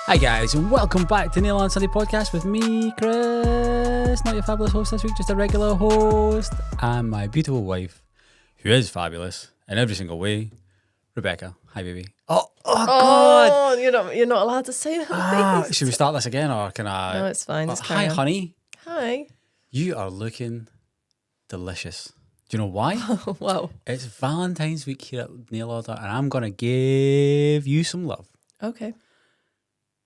Hi guys, and welcome back to Nail on Sunday podcast with me, Chris. Not your fabulous host this week, just a regular host. And my beautiful wife, who is fabulous in every single way, Rebecca. Hi, baby. Oh God! You're not allowed to say that. Should we start this again, or can I? No, it's fine. Hi, honey. Hi. You are looking delicious. Do you know why? Wow. It's Valentine's week here at Nail Order, and I'm gonna give you some love. Okay.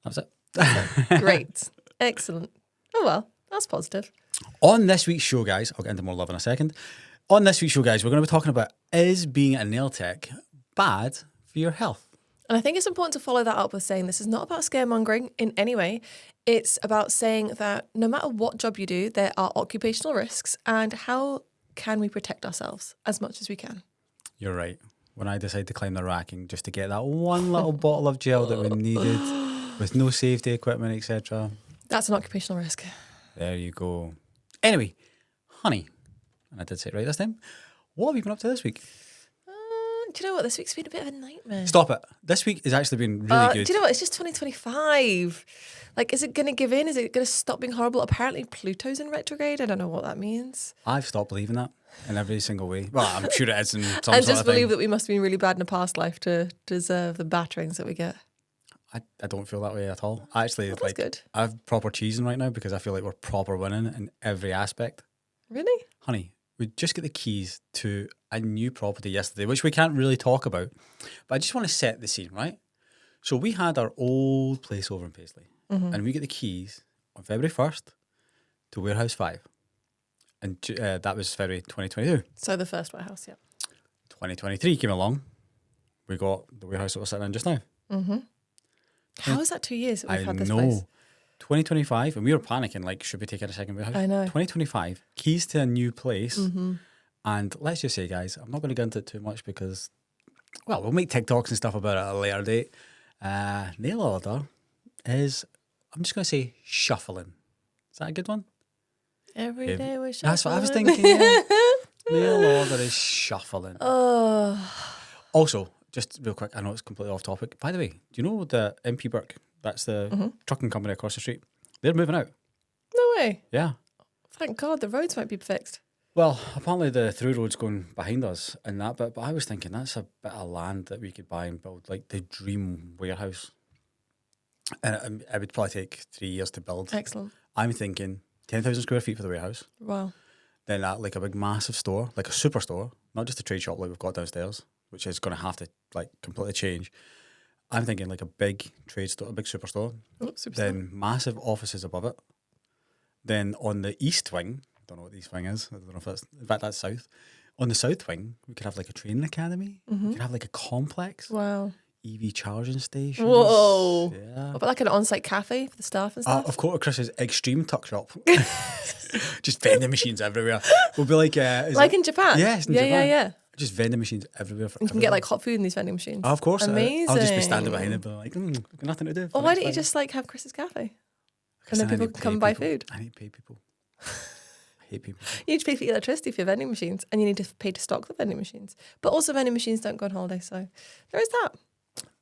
That's it. Great. Excellent. Oh well, that's positive. On this week's show, guys, I'll get into more love in a second. On this week's show, guys, we're going to be talking about, is being a nail tech bad for your health? And I think it's important to follow that up with saying this is not about scaremongering in any way. It's about saying that no matter what job you do, there are occupational risks, and how can we protect ourselves as much as we can? You're right. When I decided to climb the racking just to get that one little bottle of gel that we needed with no safety equipment, etc. That's an occupational risk. There you go. Anyway, honey, and I did say it right this time, what have you been up to this week? Do you know what? This week's been a bit of a nightmare. Stop it. This week has actually been really good. Do you know what? It's just 2025. Like, is it going to give in? Is it going to stop being horrible? Apparently, Pluto's in retrograde. I don't know what that means. I've stopped believing that in every single way. Well, I'm sure it is in some and sort just of believe thing. that we must have been really bad in a past life to deserve the batterings that we get. I don't feel that way at all. Actually, That's good. I've proper cheesing right now because I feel like we're proper winning in every aspect. Really? Honey, we just got the keys to a new property yesterday, which we can't really talk about. But I just want to set the scene, right? So we had our old place over in Paisley, and we get the keys on February 1st to Warehouse 5. And that was February 2022. So the first warehouse, yeah. 2023 came along. We got the warehouse that we're sitting in just now. Mm-hmm. How is that 2 years that we've had this know. place? 2025, and we were panicking, like, should we take it a second warehouse? I know. 2025, keys to a new place. And let's just say, guys, I'm not going to get into it too much because, well, we'll make TikToks and stuff about it at a later date. Nail order is, I'm just going to say, shuffling. Is that a good one? Every day we're shuffling. That's what I was thinking. Yeah. Nail order is shuffling. Oh. Also, just real quick, I know it's completely off topic. By the way, do you know the MP Burke? That's the trucking company across the street. They're moving out. No way. Yeah. Thank God the roads might be fixed. Well, apparently the through road's going behind us in that bit, but I was thinking that's a bit of land that we could buy and build, like the dream warehouse. And it would probably take 3 years to build. Excellent. I'm thinking 10,000 square feet for the warehouse. Wow. Then like a big massive store, like a superstore, not just a trade shop like we've got downstairs, which is going to have to like completely change. I'm thinking like a big trade store, a big superstore. Oh, super Then massive offices above it. Then on the east wing, I don't know what the east wing is. I don't know if that's, in fact, that's south. On the south wing, we could have like a training academy. We could have like a complex. Wow. EV charging stations. Whoa. Yeah. What about like an on-site cafe for the staff and stuff? Of course, Chris's extreme tuck shop. Just vending machines everywhere. We'll be like... like in Japan? Yes, in yeah, Japan. Yeah. Just vending machines everywhere. You can get like hot food in these vending machines. Oh, of course. Amazing. I'll just be standing behind it, but like, got nothing to do. Well, why don't you just like have Chris's cafe? And then people can come and buy food. I need to pay people. I hate people. You need to pay for electricity for your vending machines, and you need to pay to stock the vending machines. But also vending machines don't go on holiday, so there is that.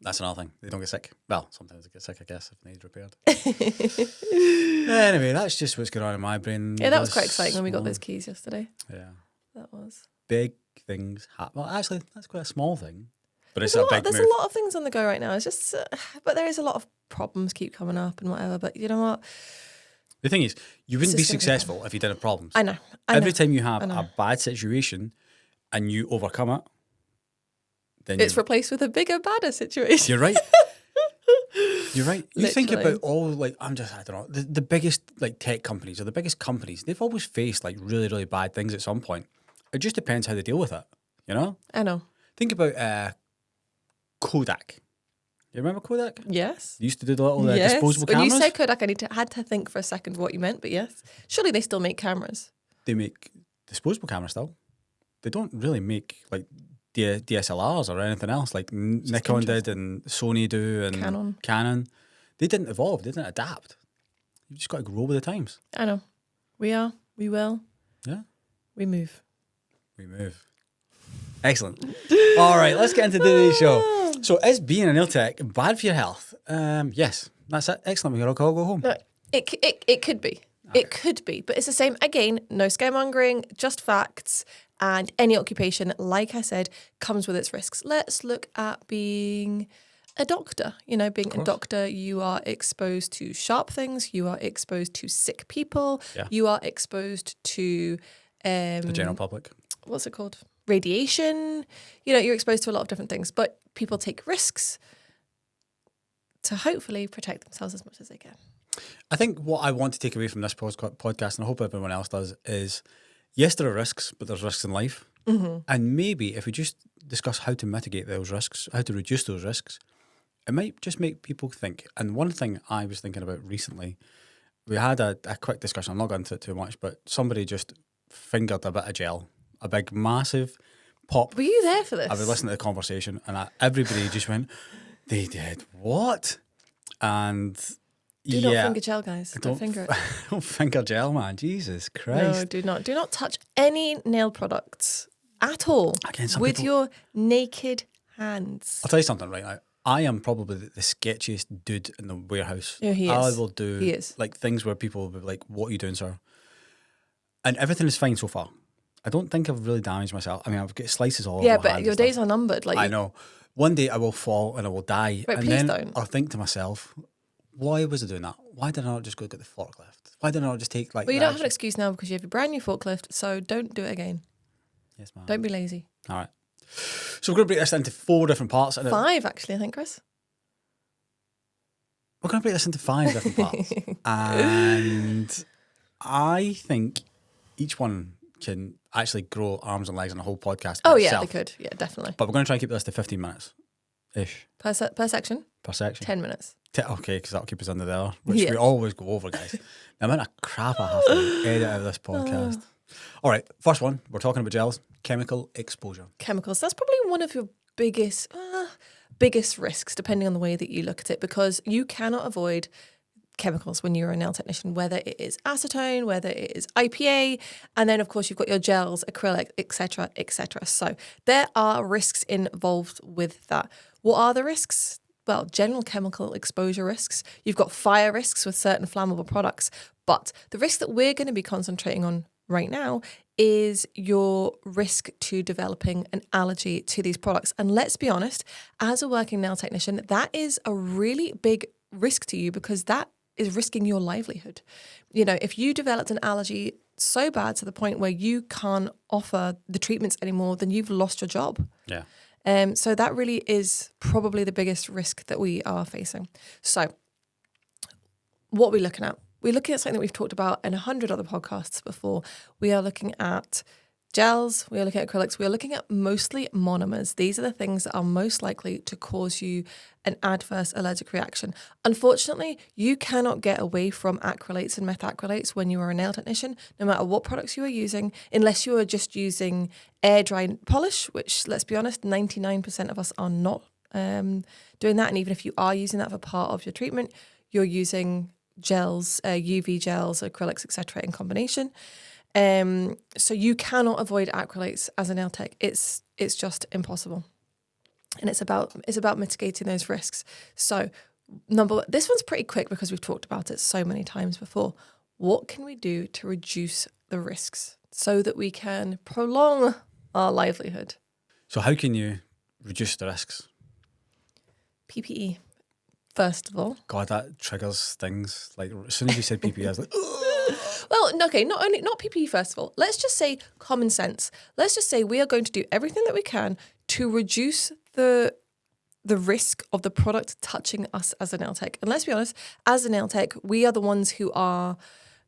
That's another thing. They don't get sick. Well, sometimes they get sick, I guess, if they need repaired. Anyway, that's just what's going on in my brain. Yeah, that was quite exciting when we got those keys yesterday. Yeah. That was. Big things happen. Well, actually, that's quite a small thing. But it's a big There's move. a lot of things on the go right now. It's just, but there is a lot of problems keep coming up and whatever. But you know what? The thing is, you wouldn't be It's just gonna be successful if you didn't have problems. I know. Every time you have a bad situation and you overcome it, then it's replaced with a bigger, badder situation. You're right. You're right. You think Literally. about all, like, I don't know, the biggest, like, tech companies or the biggest companies, they've always faced, like, really, really bad things at some point. It just depends how they deal with it, you know? I know. Think about Kodak. You remember Kodak? Yes. They used to do the little Yes. disposable When cameras. you said Kodak, had to think for a second what you meant, but yes. Surely they still make cameras. They make disposable cameras still. They don't really make, like, DSLRs or anything else like Nikon did and Sony do and Canon. They didn't evolve. They didn't adapt. You just got to grow with the times. I know. We are. We will. Yeah. We move. We move. Excellent. All right, let's get into today's show. So is being a nail tech bad for your health? Yes. That's it. Excellent. We're going to go home. No, it could be. Okay. It could be. But it's the same. Again, no scaremongering, just facts. And any occupation, like I said, comes with its risks. Let's look at being a doctor. You know, being a doctor, you are exposed to sharp things. You are exposed to sick people. Yeah. You are exposed to... the general public. What's it called? Radiation. You know, you're exposed to a lot of different things. But people take risks to hopefully protect themselves as much as they can. I think what I want to take away from this podcast, and I hope everyone else does, is yes, there are risks, but there's risks in life. Mm-hmm. And maybe if we just discuss how to mitigate those risks, how to reduce those risks, it might just make people think. And one thing I was thinking about recently, we had a quick discussion, I'm not going into it too much, but somebody just fingered a bit of gel, a big, massive pop. Were you there for this? I was listening to the conversation and everybody just went, they did what? And... Do not finger gel, guys. Don't finger it. Don't finger gel, man. Jesus Christ. No, do not. Do not touch any nail products at all with your naked hands. I'll tell you something right now. I am probably the sketchiest dude in the warehouse. Yeah, he is. I will do like things where people will be like, what are you doing, sir? And everything is fine so far. I don't think I've really damaged myself. I mean, I've got slices all over my but your days are numbered. Like I know. One day I will fall and I will die. Right, and please then don't. I'll think to myself, why was I doing that? Why did I not just go get the forklift? Why did I not just take like... Well, you don't have an excuse now because you have your brand new forklift, so don't do it again. Yes, ma'am. Don't be lazy. All right. So we're going to break this into 4 different parts. 5, actually, I think, Chris. We're going to break this into 5 different parts. And I think each one can actually grow arms and legs on a whole podcast by itself. Yeah, they could. Yeah, definitely. But we're going to try and keep this to 15 minutes-ish. Per section? Per section. 10 minutes. Okay, because that'll keep us under there, which we always go over, guys. The amount of crap I have to edit out of this podcast. All right, first one, we're talking about gels, chemical exposure. Chemicals. That's probably one of your biggest risks, depending on the way that you look at it, because you cannot avoid chemicals when you're a nail technician, whether it is acetone, whether it is IPA, and then of course you've got your gels, acrylic, etc., etc. So there are risks involved with that. What are the risks? Well, general chemical exposure risks. You've got fire risks with certain flammable products, but the risk that we're going to be concentrating on right now is your risk to developing an allergy to these products. And let's be honest, as a working nail technician, that is a really big risk to you because that is risking your livelihood. You know, if you developed an allergy so bad to the point where you can't offer the treatments anymore, then you've lost your job. Yeah. So that really is probably the biggest risk that we are facing. So what are we looking at? We're looking at something that we've talked about in 100 other podcasts before. We are looking at gels, we are looking at acrylics, we are looking at mostly monomers. These are the things that are most likely to cause you an adverse allergic reaction. Unfortunately, you cannot get away from acrylates and methacrylates when you are a nail technician, no matter what products you are using, unless you are just using air dry polish, which, let's be honest, 99% of us are not doing that. And even if you are using that for part of your treatment, you're using gels, UV gels, acrylics, etc. in combination. So you cannot avoid acrylates as a nail tech. It's just impossible. And it's about mitigating those risks. So this one's pretty quick because we've talked about it so many times before. What can we do to reduce the risks so that we can prolong our livelihood? So how can you reduce the risks? PPE, first of all. God, that triggers things. Like as soon as you said PPE, I was like, well, okay, not PPE first of all. Let's just say common sense. Let's just say we are going to do everything that we can to reduce the risk of the product touching us as a nail tech. And let's be honest, as a nail tech, we are the ones who are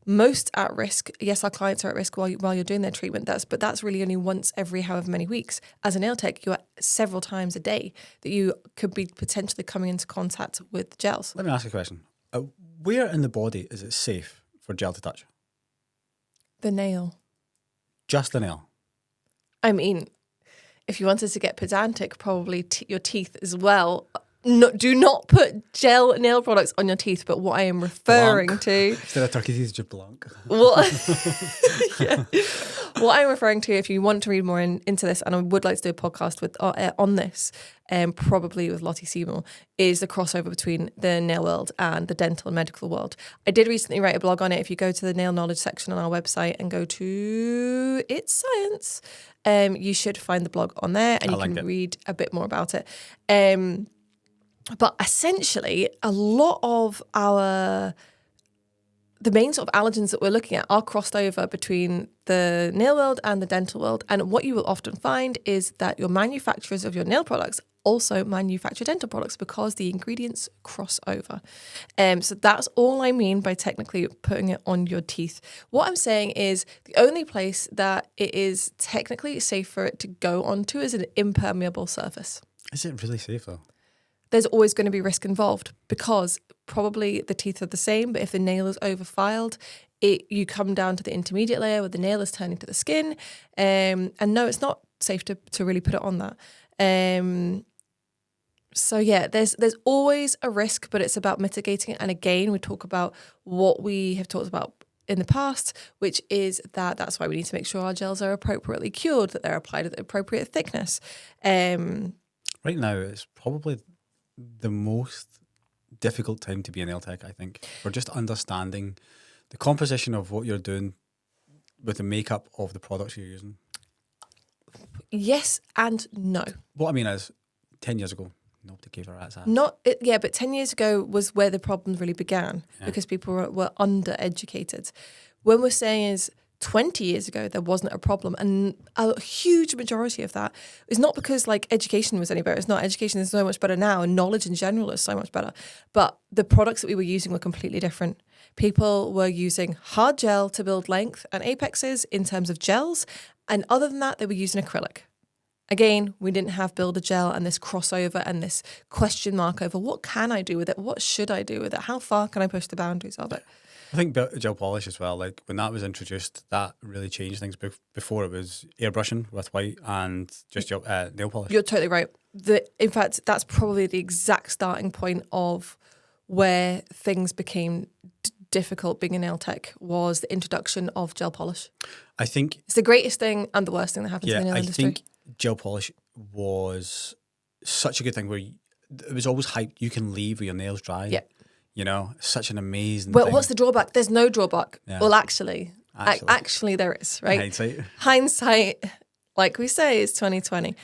most at risk. Yes, our clients are at risk while you're doing their treatment. But that's really only once every however many weeks. As a nail tech, you are several times a day that you could be potentially coming into contact with gels. Let me ask you a question. Where in the body is it safe for gel to touch? The nail. Just the nail? I mean, if you wanted to get pedantic, probably your teeth as well. No, do not put gel nail products on your teeth, but what I am referring to... Instead of turkey teeth, just blanc. What? Yeah. What I'm referring to, if you want to read more into this, and I would like to do a podcast with on this, probably with Lottie Seymour, is the crossover between the nail world and the dental and medical world. I did recently write a blog on it. If you go to the nail knowledge section on our website and go to It's Science, you should find the blog on there, and you can read a bit more about it. But essentially, a lot of the main sort of allergens that we're looking at are crossed over between the nail world and the dental world. And what you will often find is that your manufacturers of your nail products also manufacture dental products because the ingredients cross over. So that's all I mean by technically putting it on your teeth. What I'm saying is the only place that it is technically safe for it to go onto is an impermeable surface. Is it really safe though? There's always going to be risk involved because probably the teeth are the same, but if the nail is overfiled, you come down to the intermediate layer where the nail is turning to the skin. And no, it's not safe to really put it on that. So yeah, there's always a risk, but it's about mitigating it. And again, we talk about what we have talked about in the past, which is that's why we need to make sure our gels are appropriately cured, that they're applied at the appropriate thickness. Right now, it's probably the most difficult time to be a nail tech, I think, for just understanding the composition of what you're doing with the makeup of the products you're using. Yes and no. What I mean is, 10 years ago, nobody gave a rat's ass. But 10 years ago was where the problems really began because people were undereducated. When we're saying is 20 years ago, there wasn't a problem. And a huge majority of that is not because like education was any better. It's not. Education is so much better now, and knowledge in general is so much better. But the products that we were using were completely different. People were using hard gel to build length and apexes in terms of gels. And other than that, they were using acrylic. Again, we didn't have builder gel and this crossover and this question mark over what can I do with it? What should I do with it? How far can I push the boundaries of it? I think gel polish as well, like when that was introduced, that really changed things. Before it was airbrushing with white and just nail polish. You're totally right. In fact, that's probably the exact starting point of where things became difficult being a nail tech, was the introduction of gel polish. I think it's the greatest thing and the worst thing that happened to the nail industry. I think gel polish was such a good thing where it was always hyped. You can leave with your nails dry. Yeah. You know, such an amazing thing. What's the drawback? There's no drawback. Yeah. Well, actually there is, right? Hindsight, like we say, is 2020.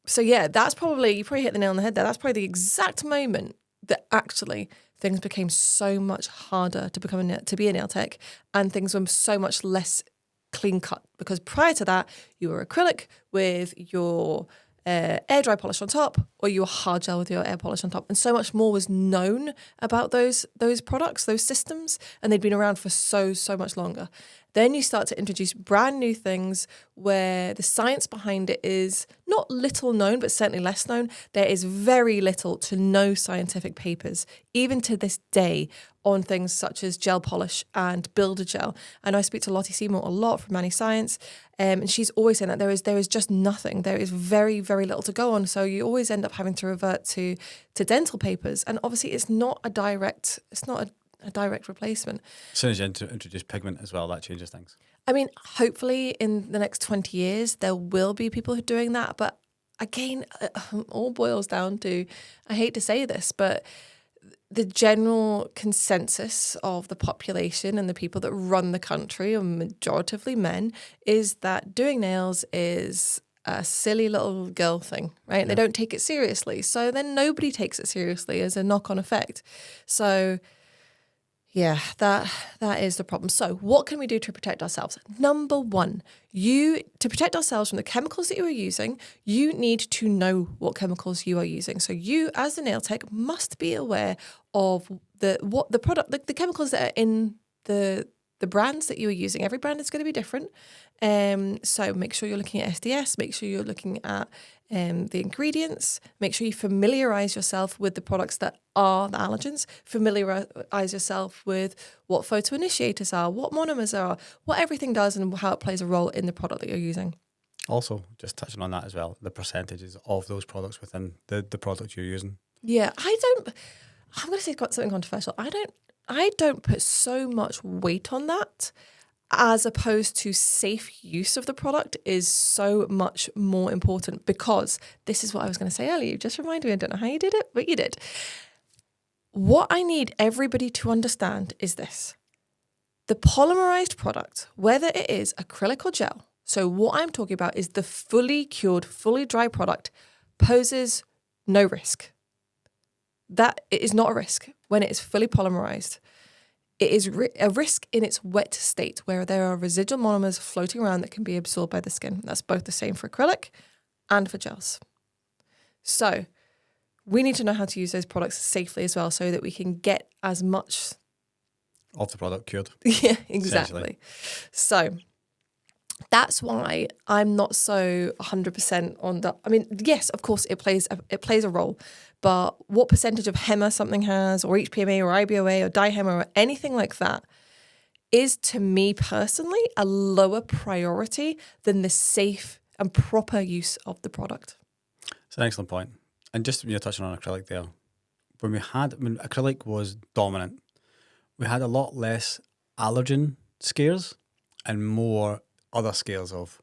So yeah, that's probably, you probably hit the nail on the head there. That's probably the exact moment that actually things became so much harder to be a nail tech, and things were so much less clean cut, because prior to that, you were acrylic with your air dry polish on top, or you were hard gel with your air polish on top, and so much more was known about those products, those systems, and they'd been around for so much longer. Then you start to introduce brand new things where the science behind it is not little known, but certainly less known. There is very little to no scientific papers, even to this day, on things such as gel polish and builder gel. And I speak to Lottie Seymour a lot from Manny Science, and she's always saying that there is just nothing. There is very, very little to go on. So you always end up having to revert to dental papers. And obviously it's not a direct replacement. As soon as you introduce pigment as well, that changes things. I mean, hopefully in the next 20 years, there will be people who are doing that. But again, it all boils down to, I hate to say this, but the general consensus of the population and the people that run the country, and majoritively men, is that doing nails is a silly little girl thing, right? Yeah. They don't take it seriously. So then nobody takes it seriously as a knock-on effect. So yeah, that is the problem. So what can we do to protect ourselves? Number one, to protect ourselves from the chemicals that you are using, you need to know what chemicals you are using. So you, as the nail tech, must be aware of the chemicals that are in the brands that you are using. Every brand is going to be different. So make sure you're looking at SDS, make sure you're looking at the ingredients, make sure you familiarize yourself with the products that are the allergens, familiarize yourself with what photoinitiators are, what monomers are, what everything does and how it plays a role in the product that you're using. Also, just touching on that as well, the percentages of those products within the product you're using. Yeah, I'm going to say something controversial. I don't put so much weight on that as opposed to safe use of the product is so much more important, because this is what I was going to say earlier. You just reminded me. I don't know how you did it, but you did. What I need everybody to understand is this. The polymerized product, whether it is acrylic or gel, so what I'm talking about is the fully cured, fully dry product, poses no risk. That it is not a risk when it is fully polymerized. It is a risk in its wet state, where there are residual monomers floating around that can be absorbed by the skin. That's both the same for acrylic and for gels. So we need to know how to use those products safely as well, so that we can get as much of the product cured. Yeah, exactly. So that's why I'm not so 100% on the. I mean, yes, of course, it plays a role, but what percentage of HEMA something has, or HPMA, or IBOA, or DiHEMA, or anything like that, is to me personally a lower priority than the safe and proper use of the product. It's an excellent point. And just touching on acrylic there, when acrylic was dominant, we had a lot less allergen scares and more other scares of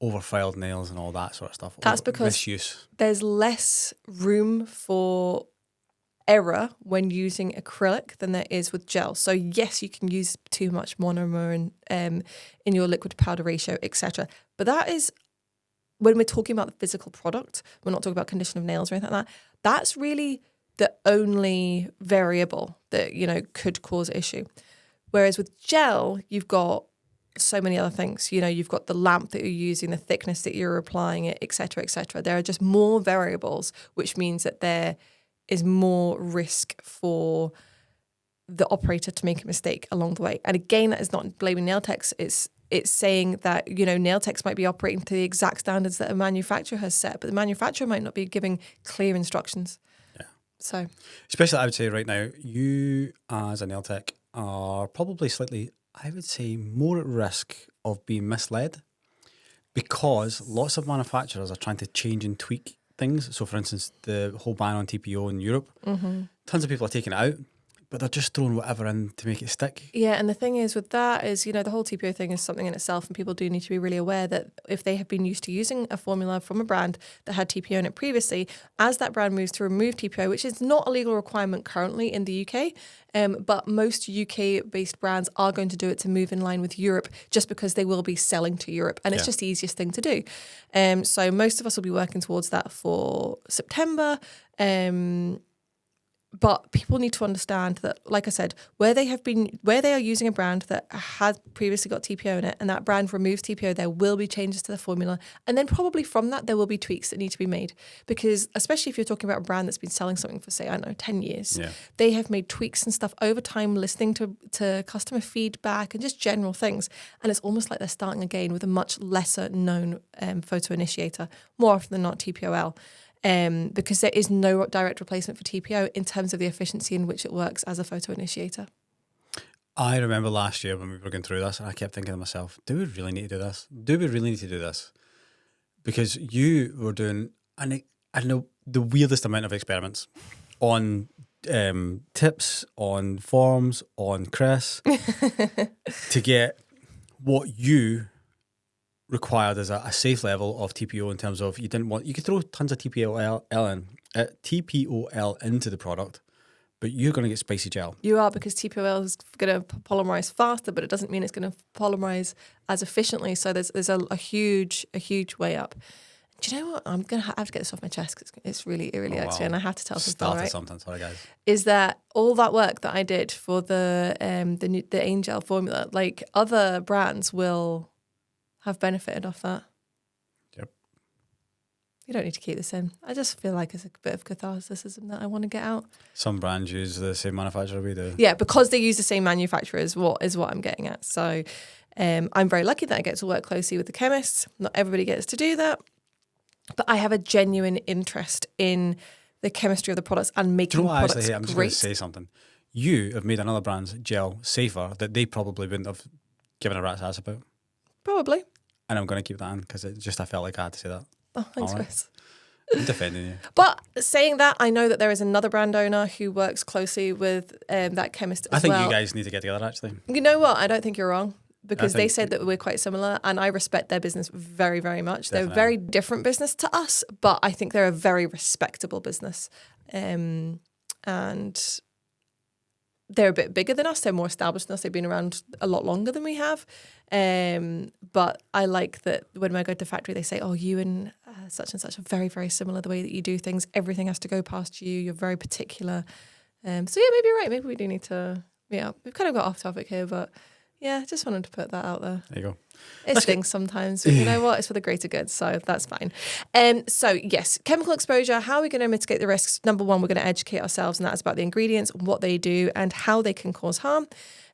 overfiled nails and all that sort of stuff. That's because misuse. There's less room for error when using acrylic than there is with gel. So yes, you can use too much monomer in your liquid to powder ratio, etc. But that is when we're talking about the physical product. We're not talking about condition of nails or anything like that. That's really the only variable that, could cause issue. Whereas with gel, you've got so many other things. You've got the lamp that you're using, the thickness that you're applying it, et cetera, et cetera. There are just more variables, which means that there is more risk for the operator to make a mistake along the way. And again, that is not blaming nail techs. It's saying that, nail techs might be operating to the exact standards that a manufacturer has set, but the manufacturer might not be giving clear instructions. So, especially, I would say right now, you as a nail tech are probably slightly, I would say, more at risk of being misled, because lots of manufacturers are trying to change and tweak things. So, for instance, the whole ban on TPO in Europe, tons of people are taking it out, but they're just throwing whatever in to make it stick. Yeah, and the thing is with that is, the whole TPO thing is something in itself, and people do need to be really aware that if they have been used to using a formula from a brand that had TPO in it previously, as that brand moves to remove TPO, which is not a legal requirement currently in the UK, but most UK-based brands are going to do it to move in line with Europe, just because they will be selling to Europe, and it's just the easiest thing to do. So most of us will be working towards that for September. But people need to understand that, like I said, where they are using a brand that had previously got TPO in it, and that brand removes TPO, there will be changes to the formula. And then probably from that, there will be tweaks that need to be made. Because especially if you're talking about a brand that's been selling something for, say, 10 years, they have made tweaks and stuff over time, listening to customer feedback and just general things. And it's almost like they're starting again with a much lesser known photo initiator, more often than not TPOL. Because there is no direct replacement for TPO in terms of the efficiency in which it works as a photo initiator. I remember last year when we were going through this, and I kept thinking to myself, do we really need to do this? Do we really need to do this? Because you were doing, I know, the weirdest amount of experiments on tips, on forms, on Chris, to get what you required as a safe level of TPO, in terms of you could throw tons of TPOL into the product, but you're going to get spicy gel. You are, because TPOL is going to polymerize faster, but it doesn't mean it's going to polymerize as efficiently. So there's a huge way up. Do you know what? I'm going to have to get this off my chest, because it's really actually, and I have to tell something, sorry guys. Is that all that work that I did for the Angel formula, like other brands will have benefited off that. Yep. You don't need to keep this in. I just feel like it's a bit of catharsis that I want to get out. Some brands use the same manufacturer we do. Yeah, because they use the same manufacturer is what I'm getting at. So I'm very lucky that I get to work closely with the chemists. Not everybody gets to do that. But I have a genuine interest in the chemistry of the products and making products great. I'm just going to say something. You have made another brand's gel safer that they probably wouldn't have given a rat's ass about. Probably. And I'm going to keep that in, because I felt like I had to say that. Oh, thanks, Chris. I'm defending you. But saying that, I know that there is another brand owner who works closely with that chemist as well. I think you guys need to get together, actually. You know what? I don't think you're wrong. because they said that we're quite similar, and I respect their business very, very much. Definitely. They're a very different business to us, but I think they're a very respectable business. And they're a bit bigger than us. They're more established than us. They've been around a lot longer than we have. But I like that when I go to the factory, they say, oh, you and such and such are very, very similar. The way that you do things, everything has to go past you. You're very particular. So yeah, maybe you're right. Maybe we do need to, we've kind of got off topic here, but yeah, just wanted to put that out there. There you go. It stings sometimes, but you know what? It's for the greater good, so that's fine. So yes, chemical exposure, how are we going to mitigate the risks? Number one, we're going to educate ourselves, and that's about the ingredients, what they do, and how they can cause harm.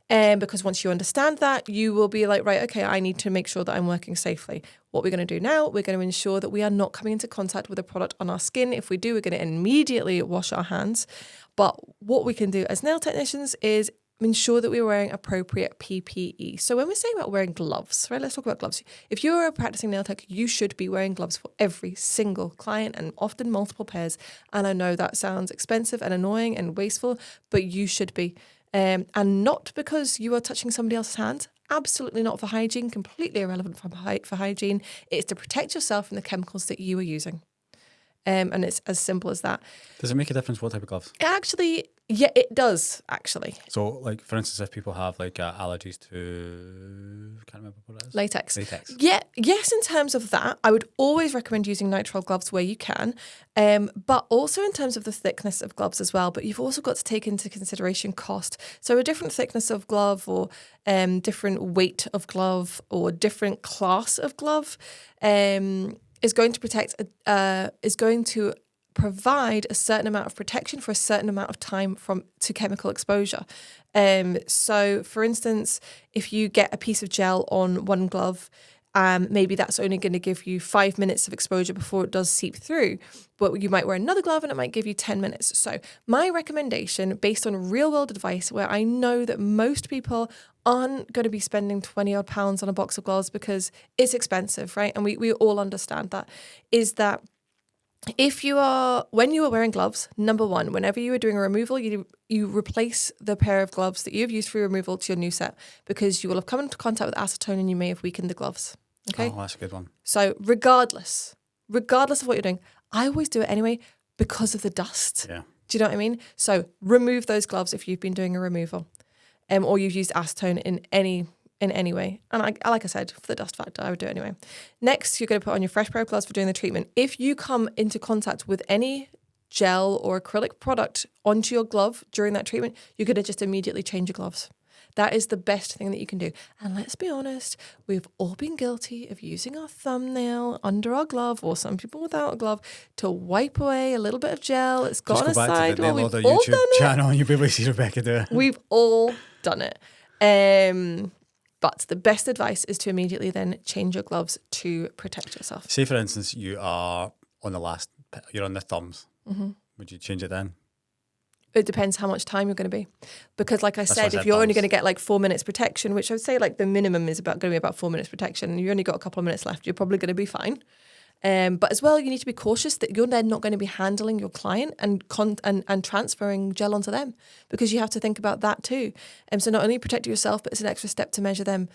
Because once you understand that, you will be like, right, okay, I need to make sure that I'm working safely. What we're going to do now, we're going to ensure that we are not coming into contact with a product on our skin. If we do, we're going to immediately wash our hands. But what we can do as nail technicians is ensure that we're wearing appropriate PPE. So when we're saying about wearing gloves, right, let's talk about gloves. If you're a practicing nail tech, you should be wearing gloves for every single client, and often multiple pairs. And I know that sounds expensive and annoying and wasteful, but you should be. And not because you are touching somebody else's hands. Absolutely not for hygiene, completely irrelevant for hygiene. It's to protect yourself from the chemicals that you are using. And it's as simple as that. Does it make a difference what type of gloves? Actually, yeah, it does, actually. So, like, for instance, if people have, like, allergies to, I can't remember what it is. Latex. Yeah, yes, in terms of that, I would always recommend using nitrile gloves where you can, but also in terms of the thickness of gloves as well. But you've also got to take into consideration cost. So a different thickness of glove, or different weight of glove, or different class of glove is going to provide a certain amount of protection for a certain amount of time to chemical exposure. So, for instance, if you get a piece of gel on one glove, maybe that's only going to give you 5 minutes of exposure before it does seep through. But you might wear another glove and it might give you 10 minutes. So my recommendation, based on real world advice, where I know that most people aren't going to be spending 20 odd pounds on a box of gloves because it's expensive, right? And we all understand that, is that when you are wearing gloves, number one, whenever you are doing a removal, you replace the pair of gloves that you have used for your removal to your new set, because you will have come into contact with acetone and you may have weakened the gloves. Okay. Oh, that's a good one. So regardless of what you're doing, I always do it anyway because of the dust. Yeah. Do you know what I mean? So remove those gloves if you've been doing a removal, or you've used acetone in any way. And like I said, for the dust factor, I would do it anyway. Next, you're going to put on your fresh pair of gloves for doing the treatment. If you come into contact with any gel or acrylic product onto your glove during that treatment, you're going to just immediately change your gloves. That is the best thing that you can do. And let's be honest, we've all been guilty of using our thumbnail under our glove, or some people without a glove, to wipe away a little bit of gel. It's gone aside. Just go back to the Well, Nail we've Order all YouTube done it. channel and you'll be able to see Rebecca do it. We've all done it. But the best advice is to immediately then change your gloves to protect yourself. Say, for instance, you are on you're on the thumbs. Mm-hmm. Would you change it then? It depends how much time you're going to be. Because like I said, if you're only going to get like 4 minutes protection, which I would say like the minimum is going to be about 4 minutes protection, and you only got a couple of minutes left, you're probably going to be fine. But as well, you need to be cautious that you're then not going to be handling your client and transferring gel onto them, because you have to think about that too. So not only protect yourself, but it's an extra step to measure them.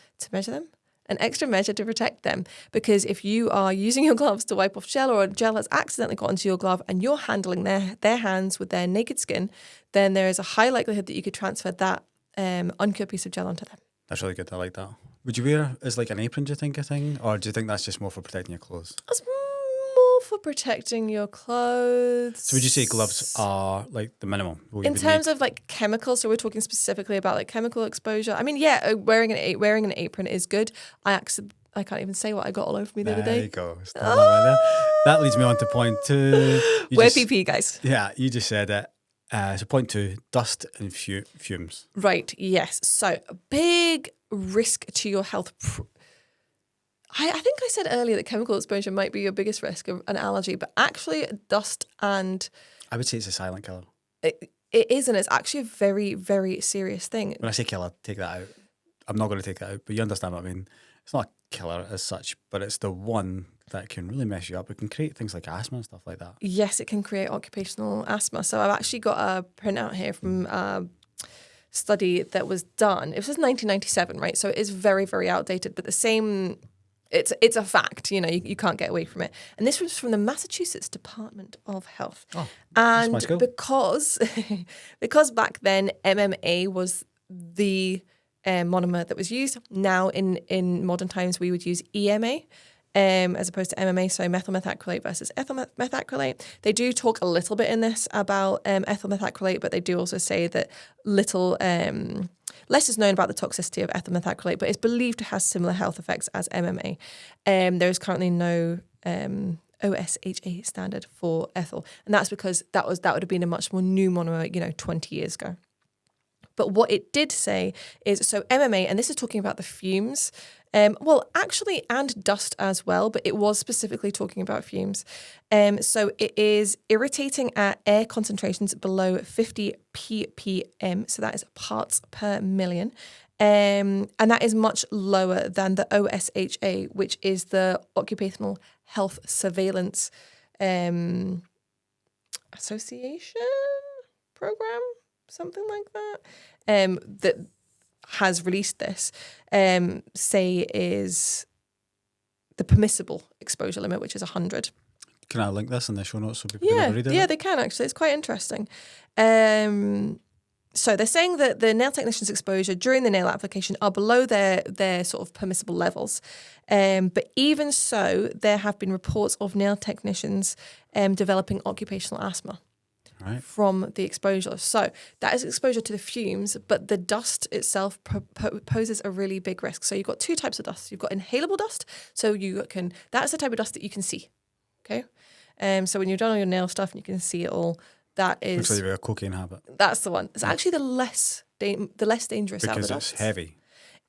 An extra measure to protect them. Because if you are using your gloves to wipe off gel, or gel has accidentally got into your glove and you're handling their hands with their naked skin, then there is a high likelihood that you could transfer that uncured piece of gel onto them. That's really good. I like that. Would you wear as like an apron, do you think, a thing? Or do you think that's just more for protecting your clothes? That's more for protecting your clothes. So would you say gloves are like the minimum? In terms of like chemicals, so we're talking specifically about like chemical exposure. I mean, yeah, wearing an apron is good. I can't even say what I got all over me the other day. There you go. Right there. That leads me on to point 2. Wear PPE, guys. Yeah, you just said it. So point 2, dust and fumes. Right, yes. So a big risk to your health. I think I said earlier that chemical exposure might be your biggest risk of an allergy, but actually dust and... I would say it's a silent killer. It is, and it's actually a very, very serious thing. When I say killer, take that out. I'm not going to take that out, but you understand what I mean. It's not a killer as such, but it's the one that can really mess you up. It can create things like asthma and stuff like that. Yes, it can create occupational asthma. So I've actually got a printout here from study that was done. It was 1997, right? So it is very, very outdated, but the same, it's a fact, you can't get away from it. And this was from the Massachusetts Department of Health. Oh, that's my and school. because back then MMA was the monomer that was used. Now in modern times we would use EMA. As opposed to MMA, so methyl methacrylate versus ethyl methacrylate. They do talk a little bit in this about ethyl methacrylate, but they do also say that less is known about the toxicity of ethyl methacrylate, but it's believed to have similar health effects as MMA. There is currently no OSHA standard for ethyl, and that's because that would have been a much more new monomer, 20 years ago. But what it did say is, so MMA, and this is talking about the fumes, actually, and dust as well, but it was specifically talking about fumes. So it is irritating at air concentrations below 50 ppm, so that is parts per million. And that is much lower than the OSHA, which is the Occupational Health Surveillance Association program, something like that, that has released this, say is the permissible exposure limit, which is 100. Can I link this in the show notes so people can read it? Yeah, they can actually. It's quite interesting. So they're saying that the nail technician's exposure during the nail application are below their sort of permissible levels. But even so, there have been reports of nail technicians developing occupational asthma. Right. From the exposure. So that is exposure to the fumes, but the dust itself poses a really big risk. So you've got two types of dust. You've got inhalable dust. So that's the type of dust that you can see. Okay. So when you've done all your nail stuff and you can see it all, that is... Looks like you've got a cocaine habit. That's the one. It's actually the less dangerous out of the Because it's heavy.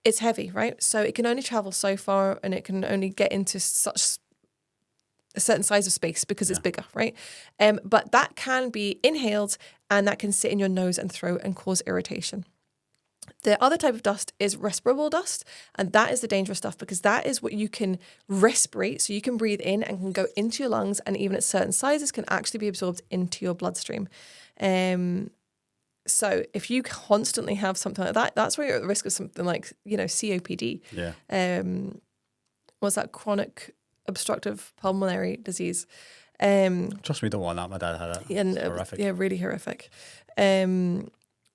It's heavy, right? So it can only travel so far and it can only get into such a certain size of space because it's bigger, right? But that can be inhaled and that can sit in your nose and throat and cause irritation. The other type of dust is respirable dust, and that is the dangerous stuff because that is what you can respirate, so you can breathe in and can go into your lungs, and even at certain sizes can actually be absorbed into your bloodstream. So if you constantly have something like that, that's where you're at the risk of something like, COPD. Yeah. What's that? Chronic obstructive pulmonary disease. Trust me, don't want that. My dad had it. It's horrific. Yeah, really horrific.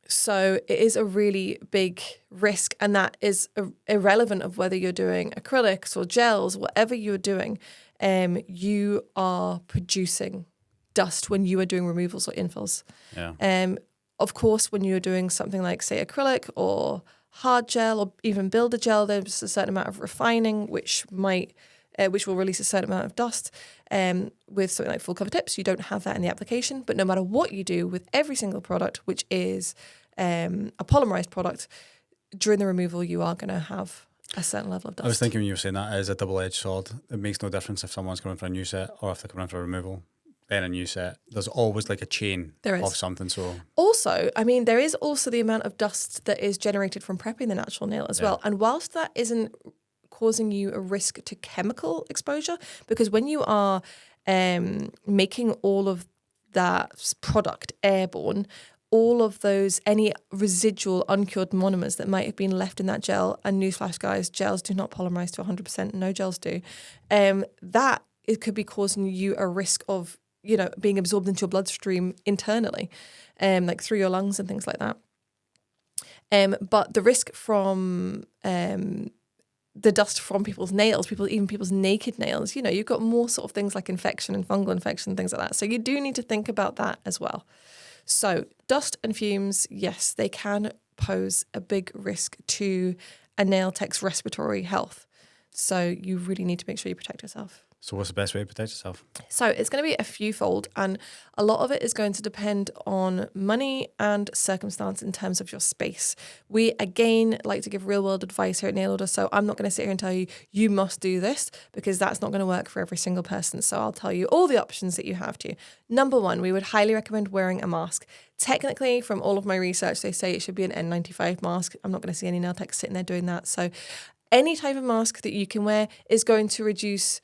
So it is a really big risk, and that is irrelevant of whether you're doing acrylics or gels, whatever you're doing. You are producing dust when you are doing removals or infills. Yeah. Of course, when you're doing something like, say, acrylic or hard gel or even builder gel, there's a certain amount of refining which will release a certain amount of dust. With something like full cover tips, you don't have that in the application. But no matter what you do with every single product, which is a polymerized product, during the removal, you are going to have a certain level of dust. I was thinking when you were saying that it is a double-edged sword. It makes no difference if someone's coming for a new set or if they're coming for a removal, then a new set. There's always like a chain of something. So also, there is also the amount of dust that is generated from prepping the natural nail as well. And whilst that isn't causing you a risk to chemical exposure, because when you are making all of that product airborne, all of those, any residual uncured monomers that might have been left in that gel, and newsflash guys, gels do not polymerize to 100%, no gels do, that it could be causing you a risk of, being absorbed into your bloodstream internally, like through your lungs and things like that. But the risk from the dust from people's nails, even people's naked nails, you've got more sort of things like infection and fungal infection, things like that. So you do need to think about that as well. So dust and fumes, yes, they can pose a big risk to a nail tech's respiratory health. So you really need to make sure you protect yourself. So what's the best way to protect yourself? So it's going to be a few-fold, and a lot of it is going to depend on money and circumstance in terms of your space. We, again, like to give real-world advice here at Nail Order, so I'm not going to sit here and tell you, you must do this, because that's not going to work for every single person. So I'll tell you all the options that you have to. Number one, we would highly recommend wearing a mask. Technically, from all of my research, they say it should be an N95 mask. I'm not going to see any nail techs sitting there doing that. So any type of mask that you can wear is going to reduce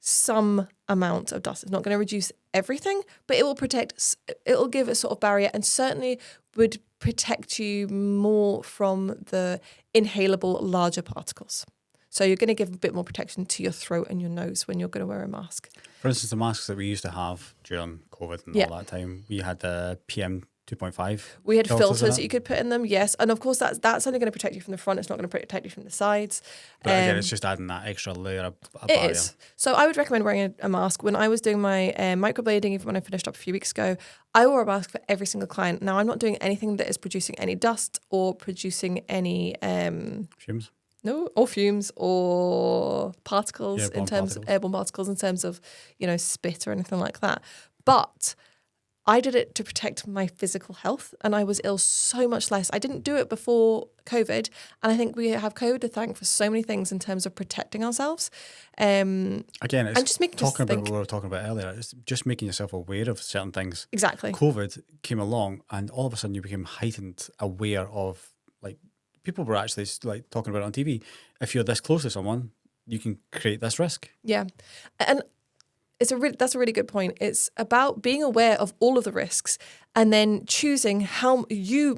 some amount of dust. It's not going to reduce everything, but it will protect, it will give a sort of barrier, and certainly would protect you more from the inhalable larger particles. So you're going to give a bit more protection to your throat and your nose when you're going to wear a mask. For instance, the masks that we used to have during COVID and all that time, we had the PM 2.5. We had filters that you could put in them, yes. And of course, that's only going to protect you from the front. It's not going to protect you from the sides. But again, it's just adding that extra layer of barrier. It is. So I would recommend wearing a mask. When I was doing my microblading, even when I finished up a few weeks ago, I wore a mask for every single client. Now, I'm not doing anything that is producing any dust or producing any... fumes? No, or fumes or particles in terms of airborne particles in terms of, spit or anything like that. But I did it to protect my physical health, and I was ill so much less. I didn't do it before COVID, and I think we have COVID to thank for so many things in terms of protecting ourselves. Again, it's just making talking about what we were talking about earlier. It's just making yourself aware of certain things. Exactly. COVID came along, and all of a sudden you became heightened aware of, like, people were actually like talking about it on TV. If you're this close to someone, you can create this risk. Yeah, and that's a really good point. It's about being aware of all of the risks and then choosing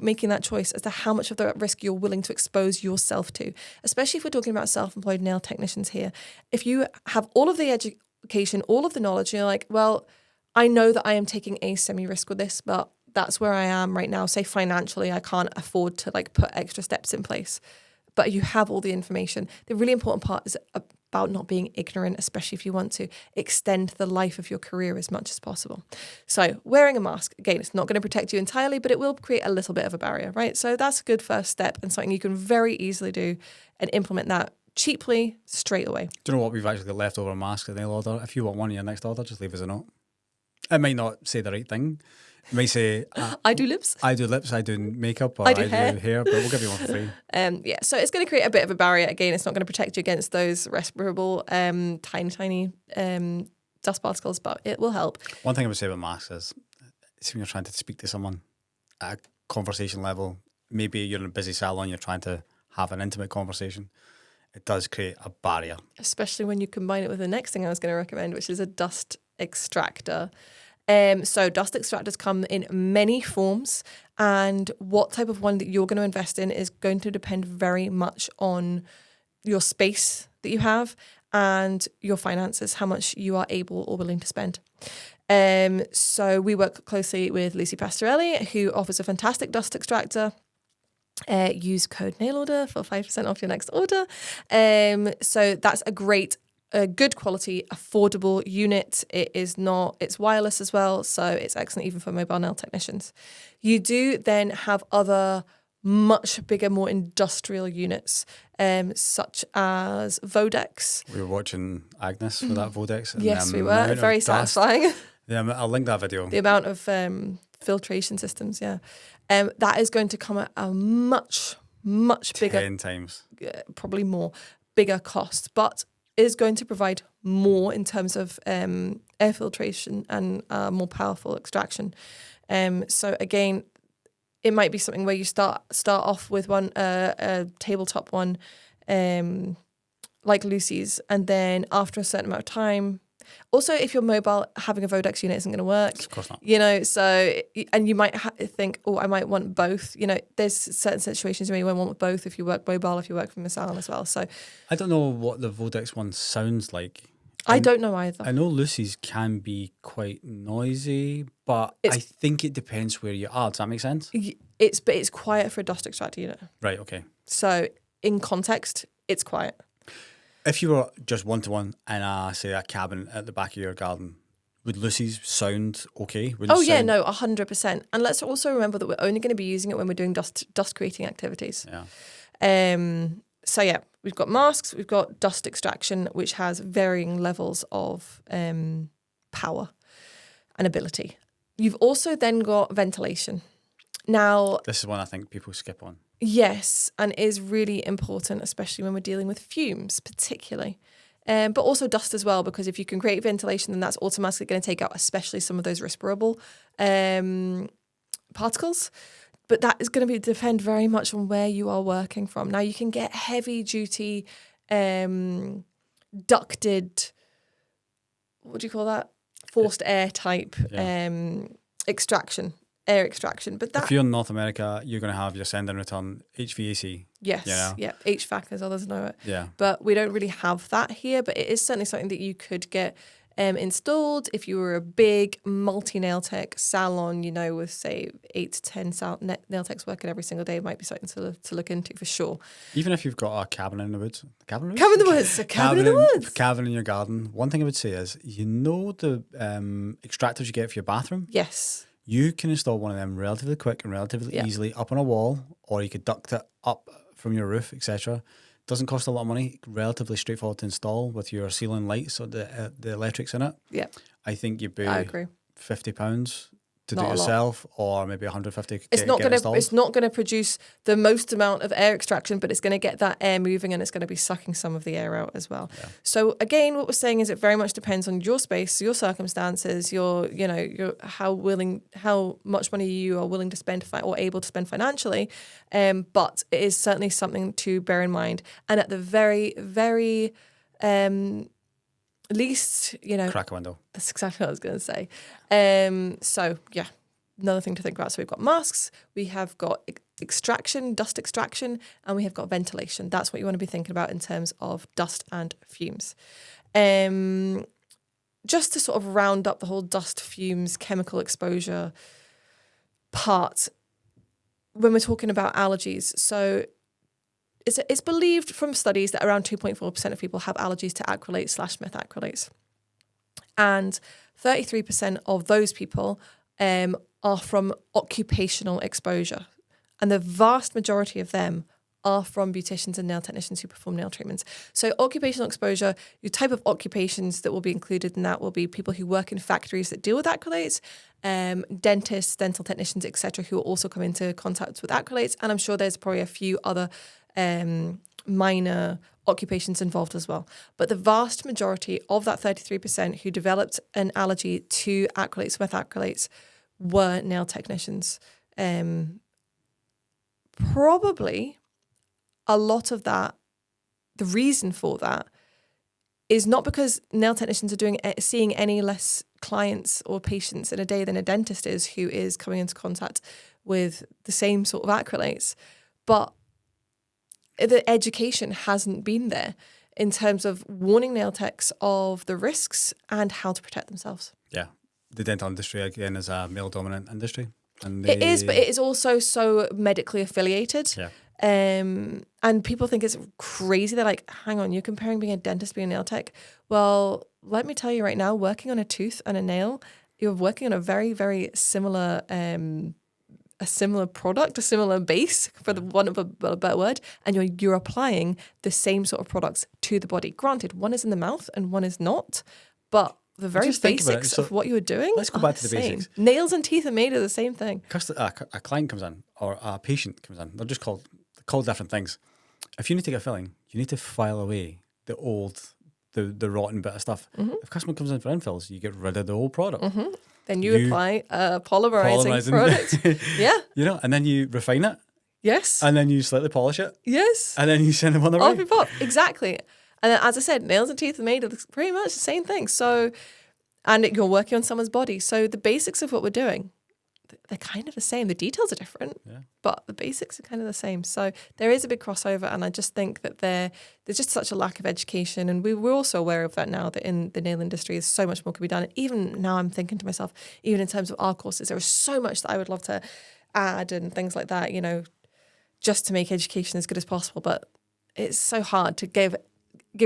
making that choice as to how much of the risk you're willing to expose yourself to, especially if we're talking about self-employed nail technicians here. If you have all of the education, all of the knowledge, you're like, well, I know that I am taking a semi-risk with this, but that's where I am right now. Say financially, I can't afford to put extra steps in place, but you have all the information. The really important part is about not being ignorant, especially if you want to extend the life of your career as much as possible. So wearing a mask, again, it's not going to protect you entirely, but it will create a little bit of a barrier, right? So that's a good first step and something you can very easily do and implement that cheaply straight away. Do you know what? We've actually got leftover masks at the nail order. If you want one in your next order, just leave us a note. It might not say the right thing. It might say... I do lips. I do lips, I do makeup, or I do hair, but we'll give you one for free. So it's going to create a bit of a barrier. Again, it's not going to protect you against those respirable, tiny dust particles, but it will help. One thing I would say about masks is, when you're trying to speak to someone at a conversation level, maybe you're in a busy salon, you're trying to have an intimate conversation, it does create a barrier. Especially when you combine it with the next thing I was going to recommend, which is a dust extractor. So dust extractors come in many forms, and what type of one that you're going to invest in is going to depend very much on your space that you have and your finances, how much you are able or willing to spend. So we work closely with Lucy Pastorelli, who offers a fantastic dust extractor. Use code NAILORDER for 5% off your next order. So that's a good quality, affordable unit. It's wireless as well, so it's excellent even for mobile nail technicians. You do then have other much bigger, more industrial units, such as Vodex. We were watching Agnes with that Vodex. And yes, we were. Very satisfying. Yeah, I'll link that video. The amount of filtration systems, yeah. That is going to come at a much bigger... 10 times. Probably more, bigger cost, but is going to provide more in terms of air filtration and more powerful extraction. So again, it might be something where you start off with one a tabletop one, like Lucy's, and then after a certain amount of time. Also, if you're mobile, having a Vodex unit isn't going to work. Of course not. And you might think, I might want both. There's certain situations where you might want both if you work mobile, if you work from a salon as well. So I don't know what the Vodex one sounds like. I don't know either. I know Lucy's can be quite noisy, but I think it depends where you are. Does that make sense? It's quiet for a dust extractor unit. Right, okay. So in context, it's quiet. If you were just one-to-one in say a cabin at the back of your garden, would Lucy's sound okay? Yeah, no, 100%. And let's also remember that we're only going to be using it when we're doing dust creating activities. Yeah. So yeah, we've got masks, we've got dust extraction, which has varying levels of power and ability. You've also then got ventilation. Now, this is one I think people skip on. Yes, and is really important, especially when we're dealing with fumes, particularly. But also dust as well, because if you can create ventilation, then that's automatically going to take out especially some of those respirable particles. But that is going to depend very much on where you are working from. Now, you can get heavy-duty ducted, what do you call that? Forced air type extraction. air extraction. But that, if you're in North America, you're going to have your send and return HVAC. yes, you know? yeah, HVAC as others know it. Yeah. But we don't really have that here. But it is certainly something that you could get installed if you were a big multi-nail tech salon, you know, with say 8 to 10 nail techs working every single day. It might be something to look into for sure. Even if you've got a cabin in the woods. Cabin in the woods. A cabin in the woods. Cabin in your garden. One thing I would say is, you know the extractors you get for your bathroom? Yes. You can install one of them relatively quick and relatively easily up on a wall, or you could duct it up from your roof, etc. Doesn't cost a lot of money, relatively straightforward to install with your ceiling lights or the electrics in it. Yeah. I think you'd be I agree. £50 to Not do a it lot. yourself, or maybe £150. It's not gonna produce the most amount of air extraction, but it's gonna get that air moving and it's gonna be sucking some of the air out as well. Yeah. So again, what we're saying is it very much depends on your space, your circumstances, your how much money you are willing to spend or able to spend financially. But it is certainly something to bear in mind. And at the very, very least, crack a window. That's exactly what I was going to say. So yeah, another thing to think about. So we've got masks, we have got extraction, dust extraction, and we have got ventilation. That's what you want to be thinking about in terms of dust and fumes. Just to sort of round up the whole dust, fumes, chemical exposure part, when we're talking about allergies, so it's believed from studies that around 2.4% of people have allergies to acrylates/methacrylates. And 33% of those people are from occupational exposure. And the vast majority of them are from beauticians and nail technicians who perform nail treatments. So occupational exposure, your type of occupations that will be included in that will be people who work in factories that deal with acrylates, dentists, dental technicians, etc., who will also come into contact with acrylates. And I'm sure there's probably a few other minor occupations involved as well. But the vast majority of that 33% who developed an allergy to acrylates, methacrylates, were nail technicians. Probably a lot of that, the reason for that is not because nail technicians are seeing any less clients or patients in a day than a dentist is, who is coming into contact with the same sort of acrylates, but the education hasn't been there in terms of warning nail techs of the risks and how to protect themselves. Yeah. The dental industry, again, is a male-dominant industry. And it is, but it is also so medically affiliated. Yeah. And people think it's crazy. They're like, hang on, you're comparing being a dentist, being a nail tech? Well, let me tell you right now, working on a tooth and a nail, you're working on a very, very similar a similar product, a similar base, for the want of a better word, and you're applying the same sort of products to the body. Granted, one is in the mouth and one is not, but the very basics of what you're doing. Let's go back to the basics. Nails and teeth are made of the same thing. A client comes in or a patient comes in. They're just called different things. If you need to get filling, you need to file away the old, the rotten bit of stuff. Mm-hmm. If a customer comes in for infills, you get rid of the old product. Mm-hmm. Then you apply a polymerizing product. Yeah. And then you refine it. Yes. And then you slightly polish it. Yes. And then you send them on the way. Off you pop. Exactly. And then, as I said, nails and teeth are made of pretty much the same thing. So, and you're working on someone's body. So the basics of what we're doing, they're kind of the same. The details are different, but the basics are kind of the same. So there is a big crossover, and I just think that there's just such a lack of education, and we're also aware of that now, that in the nail industry is so much more can be done. And even now I'm thinking to myself, even in terms of our courses, there is so much that I would love to add and things like that, just to make education as good as possible. But it's so hard to give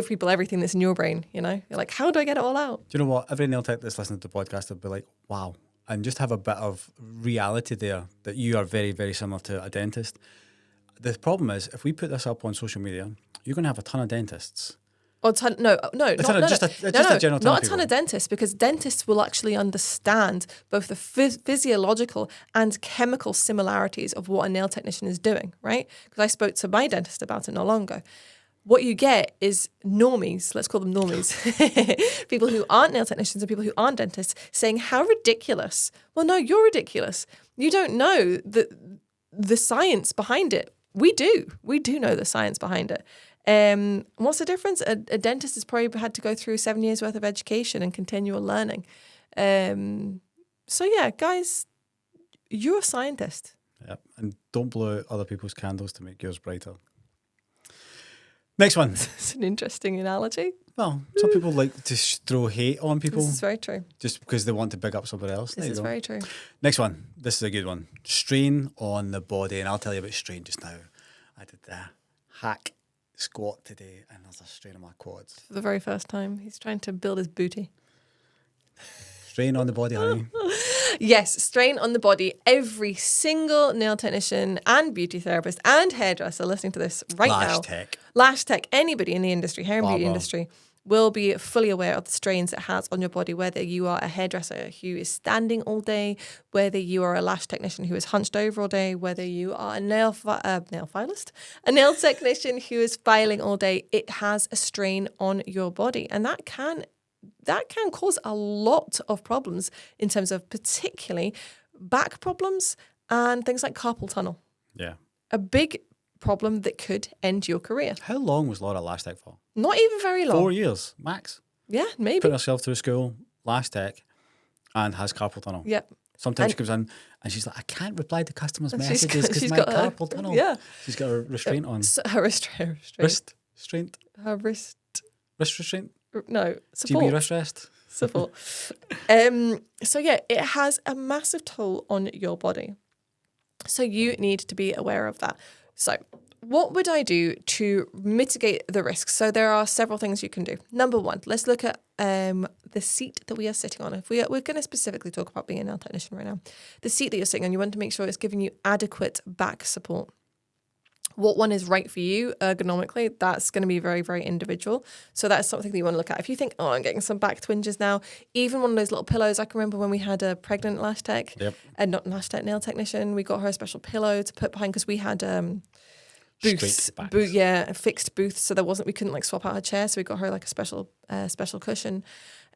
people everything that's in your brain, You're like, how do I get it all out? Do you know what? Every nail tech that's listening to the podcast will be like, wow. And just have a bit of reality there that you are very, very similar to a dentist. The problem is, if we put this up on social media, you're going to have a ton of dentists. Or just a general ton not a ton of dentists, because dentists will actually understand both the physiological and chemical similarities of what a nail technician is doing, right? Because I spoke to my dentist about it not long ago. What you get is normies, let's call them normies, people who aren't nail technicians and people who aren't dentists, saying, how ridiculous. Well, no, you're ridiculous. You don't know the science behind it. We do. We do know the science behind it. What's the difference? A dentist has probably had to go through 7 years worth of education and continual learning. So yeah, guys, You're a scientist. Yep. And don't blow out other people's candles to make yours brighter. Next one. It's an interesting analogy. Well, some people like to throw hate on people. This is very true. Just because they want to big up somebody else. This is very true. Next one. This is a good one. Strain on the body. And I'll tell you about strain just now. I did the hack squat today and there's a strain on my quads. For the very first time. He's trying to build his booty. Strain on the body, honey. Yes, strain on the body. Every single nail technician and beauty therapist and hairdresser listening to this right now. Lash tech, anybody in the industry, hair and beauty industry, will be fully aware of the strains it has on your body, whether you are a hairdresser who is standing all day, whether you are a lash technician who is hunched over all day, whether you are a nail filist, a nail technician who is filing all day. It has a strain on your body, and that can cause a lot of problems in terms of particularly back problems and things like carpal tunnel. Yeah. A big problem that could end your career. How long was Laura lash tech for? Not even very long. 4 years, max. Yeah, maybe. Put herself through school, lash tech, and has carpal tunnel. Yep. Sometimes she comes in and she's like, I can't reply to customers' messages because my carpal tunnel. Yeah. She's got a restraint on. Her restraint. Wrist restraint? Her wrist. Wrist restraint? No, support. GB wrist rest? Support. So yeah, it has a massive toll on your body. So you need to be aware of that. So what would I do to mitigate the risks? So there are several things you can do. Number one, let's look at the seat that we are sitting on. If we're going to specifically talk about being a nail technician right now, the seat that you're sitting on, you want to make sure it's giving you adequate back support. What one is right for you ergonomically, that's going to be very, very individual. So that's something that you want to look at. If you think, oh, I'm getting some back twinges now, even one of those little pillows, I can remember when we had a pregnant lash tech, not lash tech, nail technician, we got her a special pillow to put behind because we had booths, fixed booths. So we couldn't like swap out her chair. So we got her like a special cushion.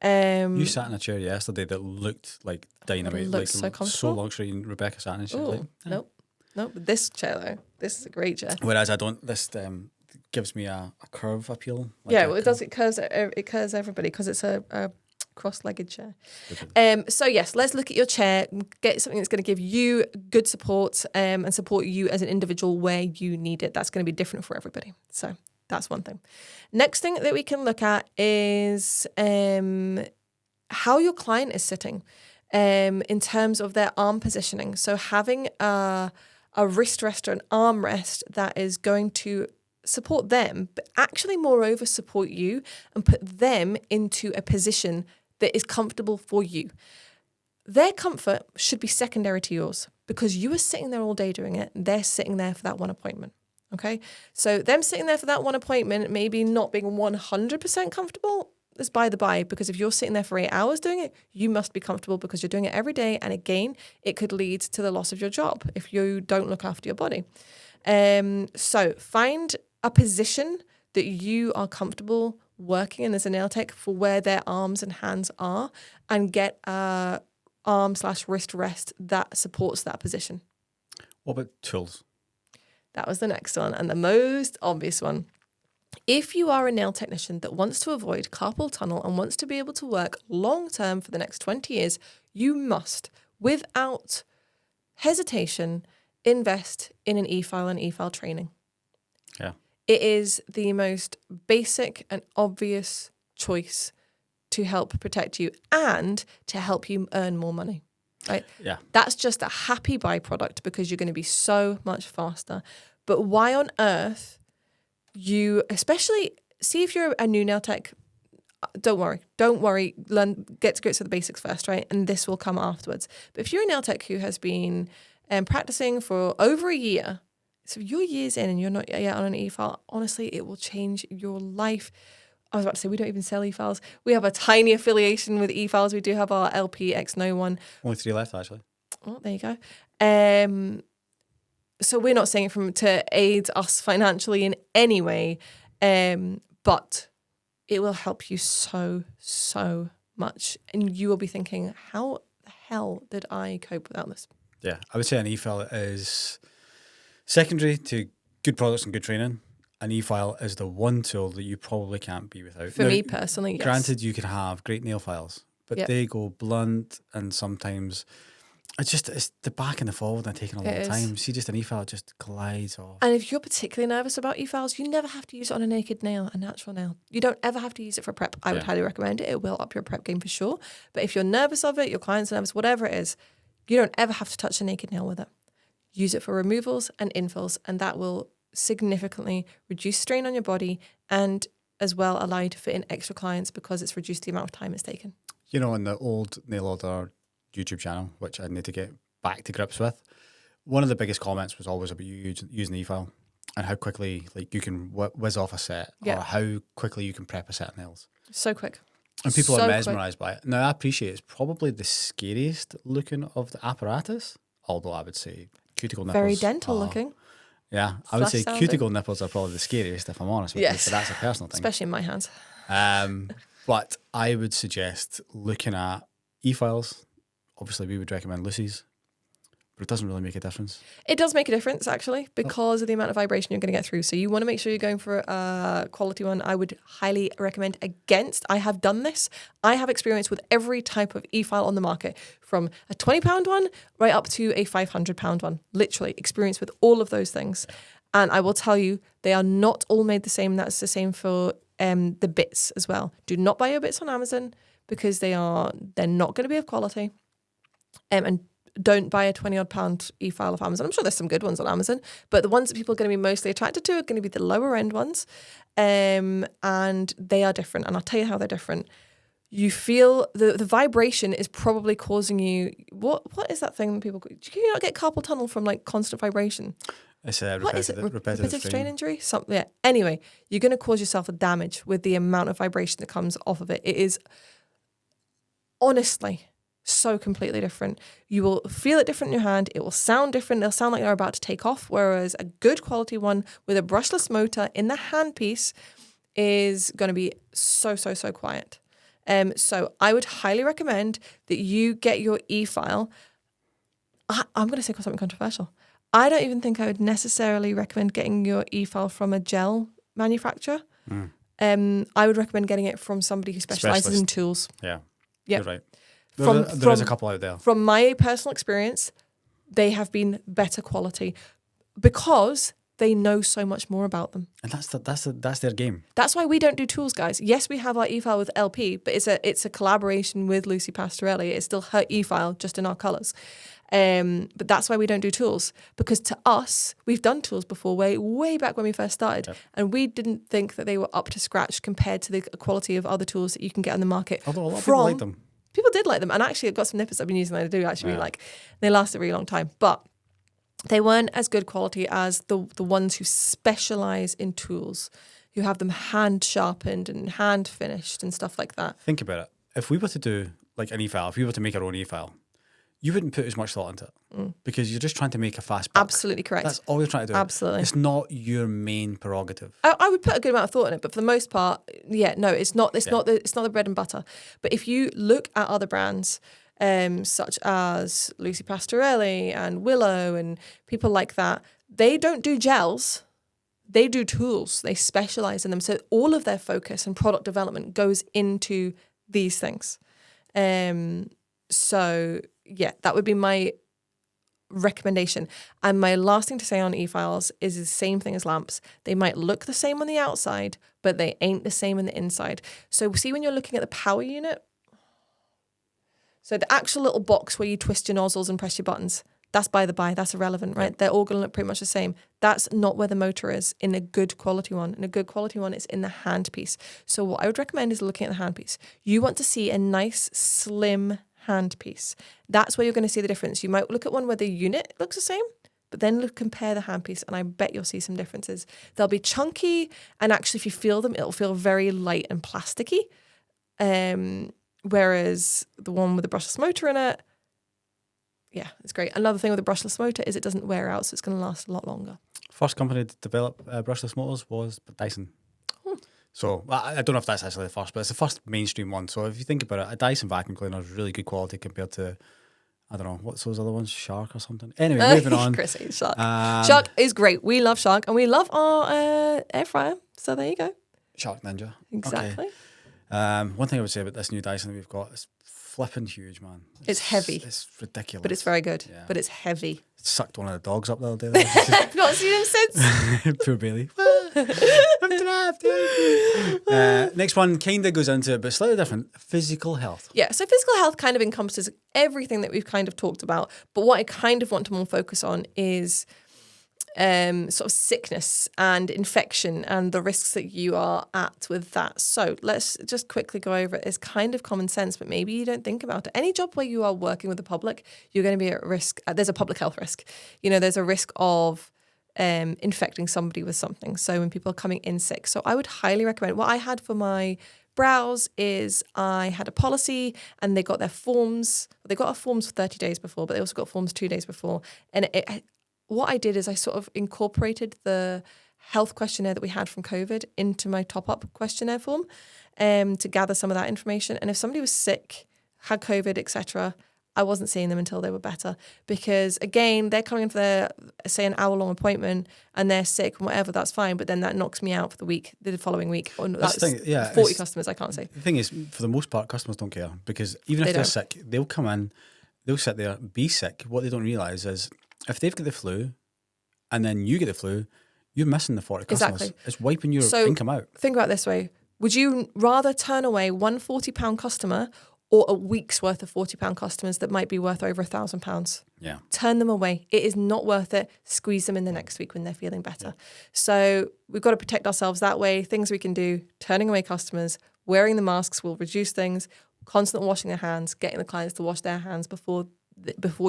You sat in a chair yesterday that looked like dynamite, looked so comfortable. So luxury, and Rebecca sat in it. She was like, Nope, this chair though, this is a great chair. Whereas this gives me a curve appeal. It does. It curves everybody because it's a cross-legged chair. So yes, let's look at your chair, get something that's going to give you good support and support you as an individual where you need it. That's going to be different for everybody. So that's one thing. Next thing that we can look at is how your client is sitting in terms of their arm positioning. So having a wrist rest or an arm rest that is going to support them, but actually moreover support you and put them into a position that is comfortable for you. Their comfort should be secondary to yours because you are sitting there all day doing it. They're sitting there for that one appointment. Okay. So them sitting there for that one appointment, maybe not being 100% comfortable, is by the by, because if you're sitting there for 8 hours doing it, you must be comfortable because you're doing it every day. And again, it could lead to the loss of your job if you don't look after your body. So find a position that you are comfortable working in as a nail tech for where their arms and hands are and get a arm/wrist rest that supports that position. What about tools? That was the next one and the most obvious one. If you are a nail technician that wants to avoid carpal tunnel and wants to be able to work long term for the next 20 years, you must, without hesitation, invest in an e-file and e-file training. Yeah. It is the most basic and obvious choice to help protect you and to help you earn more money. Right? Yeah. That's just a happy byproduct because you're going to be so much faster. But why on earth you, especially, see if you're a new nail tech, don't worry, get to grips with the basics first, right? And this will come afterwards. But if you're a nail tech who has been practicing for over a year, so you're years in and you're not yet on an e-file, honestly, it will change your life. I was about to say, we don't even sell e-files. We have a tiny affiliation with e-files. We do have our LP X01. Only 3 left, actually. Oh, there you go. So we're not saying it to aid us financially in any way, but it will help you so, so much. And you will be thinking, how the hell did I cope without this? Yeah, I would say an e-file is secondary to good products and good training. An e-file is the one tool that you probably can't be without. For me personally, yes. Granted, you can have great nail files, but they go blunt and sometimes It's the back and the forward and taking a long time. See, just an e-file just glides off. And if you're particularly nervous about e-files, you never have to use it on a naked nail, a natural nail. You don't ever have to use it for prep. I would highly recommend it. It will up your prep game for sure. But if you're nervous of it, your client's nervous, whatever it is, you don't ever have to touch a naked nail with it. Use it for removals and infills, and that will significantly reduce strain on your body and as well allow you to fit in extra clients because it's reduced the amount of time it's taken. You know, on the old Nail Order YouTube channel, which I need to get back to grips with, one of the biggest comments was always about you using the e-file and how quickly like you can whiz off a set or how quickly you can prep a set of nails. So quick. And people are mesmerised by it. Now, I appreciate it's probably the scariest looking of the apparatus, although I would say cuticle nipples. Very dental looking. Yeah, I would say cuticle nipples are probably the scariest, if I'm honest with you, but that's a personal thing. Especially in my hands. But I would suggest looking at e-files. Obviously, we would recommend Lucy's, but it doesn't really make a difference. It does make a difference, actually, because of the amount of vibration you're going to get through. So you want to make sure you're going for a quality one. I would highly recommend against. I have done this. I have experience with every type of e-file on the market, from a £20 one right up to a £500 one. Literally, experience with all of those things. And I will tell you, they are not all made the same. That's the same for the bits as well. Do not buy your bits on Amazon because they're not going to be of quality. And don't buy a £20-odd e-file off Amazon. I'm sure there's some good ones on Amazon, but the ones that people are going to be mostly attracted to are going to be the lower end ones. And they are different. And I'll tell you how they're different. You feel the vibration is probably causing you, what is that thing that people, do you not get carpal tunnel from like constant vibration? It's a repetitive strain injury? Something. Yeah. Anyway, you're going to cause yourself a damage with the amount of vibration that comes off of it. It is honestly so completely different. You will feel it different in your hand. It will sound different. They'll sound like they're about to take off, whereas a good quality one with a brushless motor in the handpiece is going to be so quiet. So I would highly recommend that you get your e-file. I'm going to say something controversial. I don't even think I would necessarily recommend getting your e-file from a gel manufacturer. I would recommend getting it from somebody who specializes in tools. Yeah, you're right. There's a couple out there. From my personal experience, they have been better quality because they know so much more about them. And that's their game. That's why we don't do tools, guys. Yes, we have our e-file with LP, but it's a collaboration with Lucy Pastorelli. It's still her e-file, just in our colours. But that's why we don't do tools, because to us, we've done tools before, way back when we first started, and we didn't think that they were up to scratch compared to the quality of other tools that you can get on the market. Although a lot of people like them. People did like them, and actually I've got some nippers I've been using that I do actually like. They last a really long time, but they weren't as good quality as the ones who specialise in tools, who have them hand sharpened and hand finished and stuff like that. Think about it. If we were to do like an e-file, if we were to make our own e-file, you wouldn't put as much thought into it because you're just trying to make a fast buck. Absolutely correct. That's all you're trying to do. Absolutely. It's not your main prerogative. I would put a good amount of thought in it, but for the most part, no, it's not the bread and butter. But if you look at other brands, such as Lucy Pastorelli and Willow and people like that, they don't do gels. They do tools. They specialize in them. So all of their focus and product development goes into these things. So yeah, that would be my recommendation. And my last thing to say on e-files is the same thing as lamps. They might look the same on the outside, but they ain't the same on the inside. So see, when you're looking at the power unit, so the actual little box where you twist your nozzles and press your buttons, that's by the by, that's irrelevant, right? They're all going to look pretty much the same. That's not where the motor is in a good quality one. In a good quality one, it's in the handpiece. So what I would recommend is looking at the handpiece. You want to see a nice, slim handpiece. That's where you're going to see the difference. You might look at one where the unit looks the same, but then compare the handpiece, and I bet you'll see some differences. They'll be chunky, and actually if you feel them, it'll feel very light and plasticky. Whereas the one with the brushless motor in it, yeah, it's great. Another thing with the brushless motor is it doesn't wear out, so it's going to last a lot longer. First company to develop brushless motors was Dyson. So I don't know if that's actually the first, but it's the first mainstream one. So if you think about it, a Dyson vacuum cleaner is really good quality compared to, I don't know, what's those other ones? Shark or something? Anyway, moving on. Chris hates Shark. Shark is great. We love Shark, and we love our air fryer. So there you go. Shark Ninja. Exactly. Okay. One thing I would say about this new Dyson that we've got is flipping huge, man. It's heavy. It's ridiculous. But it's very good. Yeah. But it's heavy. Sucked one of the dogs up the other day. I've not seen him since. Poor Bailey. I'm trapped. Next one kind of goes into it, but slightly different. Physical health. Yeah, so physical health kind of encompasses everything that we've kind of talked about. But what I kind of want to more focus on is sort of sickness and infection and the risks that you are at with that. So let's just quickly go over it. It's kind of common sense, but maybe you don't think about it. Any job where you are working with the public, you're going to be at risk. There's a public health risk. There's a risk of infecting somebody with something. So when people are coming in sick. So I would highly recommend, what I had for my brows is I had a policy and they got their forms. They got our forms for 30 days before, but they also got forms 2 days before. And what I did is I sort of incorporated the health questionnaire that we had from COVID into my top-up questionnaire form to gather some of that information. And if somebody was sick, had COVID, etc., I wasn't seeing them until they were better. Because, again, they're coming in for their, say, an hour-long appointment and they're sick and whatever, that's fine. But then that knocks me out for the following week. That's the thing, yeah. 40 customers, I can't say. The thing is, for the most part, customers don't care. Because even if they're sick, they'll come in, they'll sit there, be sick. What they don't realise is, if they've got the flu and then you get the flu, you're missing the 40 customers. Exactly. It's wiping your income out. Think about it this way. Would you rather turn away one £40 customer or a week's worth of £40 customers that might be worth over £1,000? Yeah. Turn them away. It is not worth it. Squeeze them in the next week when they're feeling better. Yeah. So we've got to protect ourselves that way. Things we can do, turning away customers, wearing the masks will reduce things, constant washing their hands, getting the clients to wash their hands before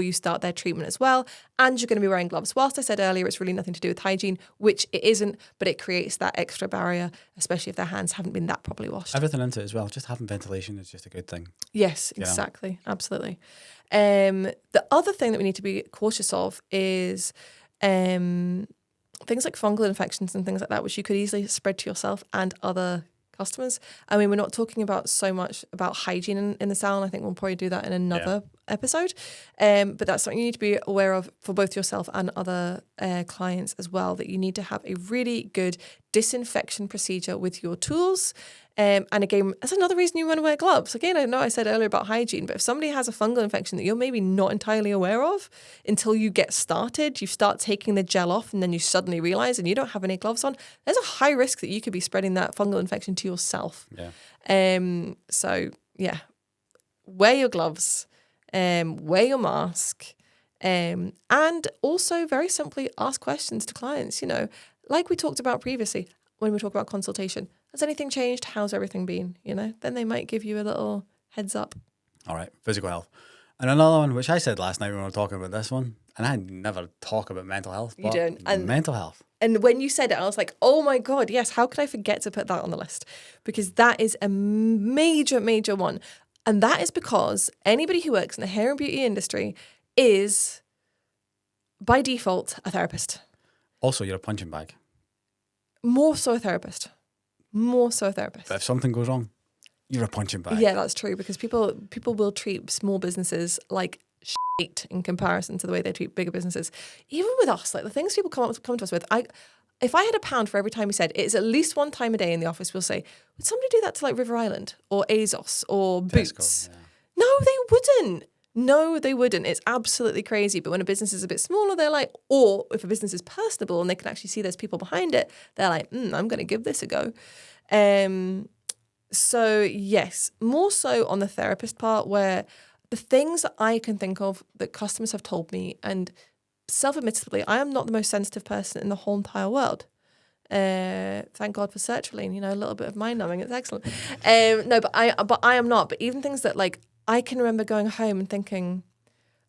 you start their treatment as well. And you're going to be wearing gloves. Whilst I said earlier it's really nothing to do with hygiene, which it isn't, but it creates that extra barrier, especially if their hands haven't been that properly washed. Everything into it as well. Just having ventilation is just a good thing. Yes, exactly. Yeah. Absolutely. The other thing that we need to be cautious of is things like fungal infections and things like that, which you could easily spread to yourself and other customers. I mean, we're not talking about so much about hygiene in the salon. I think we'll probably do that in another episode. But that's something you need to be aware of for both yourself and other clients as well, that you need to have a really good disinfection procedure with your tools. And again, that's another reason you want to wear gloves. Again, I know I said earlier about hygiene, but if somebody has a fungal infection that you're maybe not entirely aware of until you get started, you start taking the gel off and then you suddenly realize and you don't have any gloves on, there's a high risk that you could be spreading that fungal infection to yourself. Yeah. So yeah, wear your gloves, wear your mask, and also very simply ask questions to clients, like we talked about previously when we talk about consultation. Has anything changed? How's everything been? Then they might give you a little heads up. All right, physical health. And another one, which I said last night when we were talking about this one, and I never talk about mental health. You don't. And mental health. And when you said it, I was like, oh my God, yes, how could I forget to put that on the list? Because that is a major, major one. And that is because anybody who works in the hair and beauty industry is, by default, a therapist. Also, you're a punching bag. More so a therapist. But if something goes wrong, you're a punching bag. Yeah, that's true, because people will treat small businesses like shit in comparison to the way they treat bigger businesses. Even with us, like the things people come to us with, if I had £1 for every time we said it's at least one time a day in the office, we'll say, would somebody do that to like River Island or ASOS or Boots? Tesco, yeah. No, they wouldn't. No, they wouldn't. It's absolutely crazy. But when a business is a bit smaller, they're like, or if a business is personable and they can actually see there's people behind it, they're like, I'm going to give this a go. So yes, more so on the therapist part, where the things that I can think of that customers have told me, and self-admittedly, I am not the most sensitive person in the whole entire world. Thank God for sertraline, a little bit of mind numbing. It's excellent. No, but I am not. But even things that like, I can remember going home and thinking,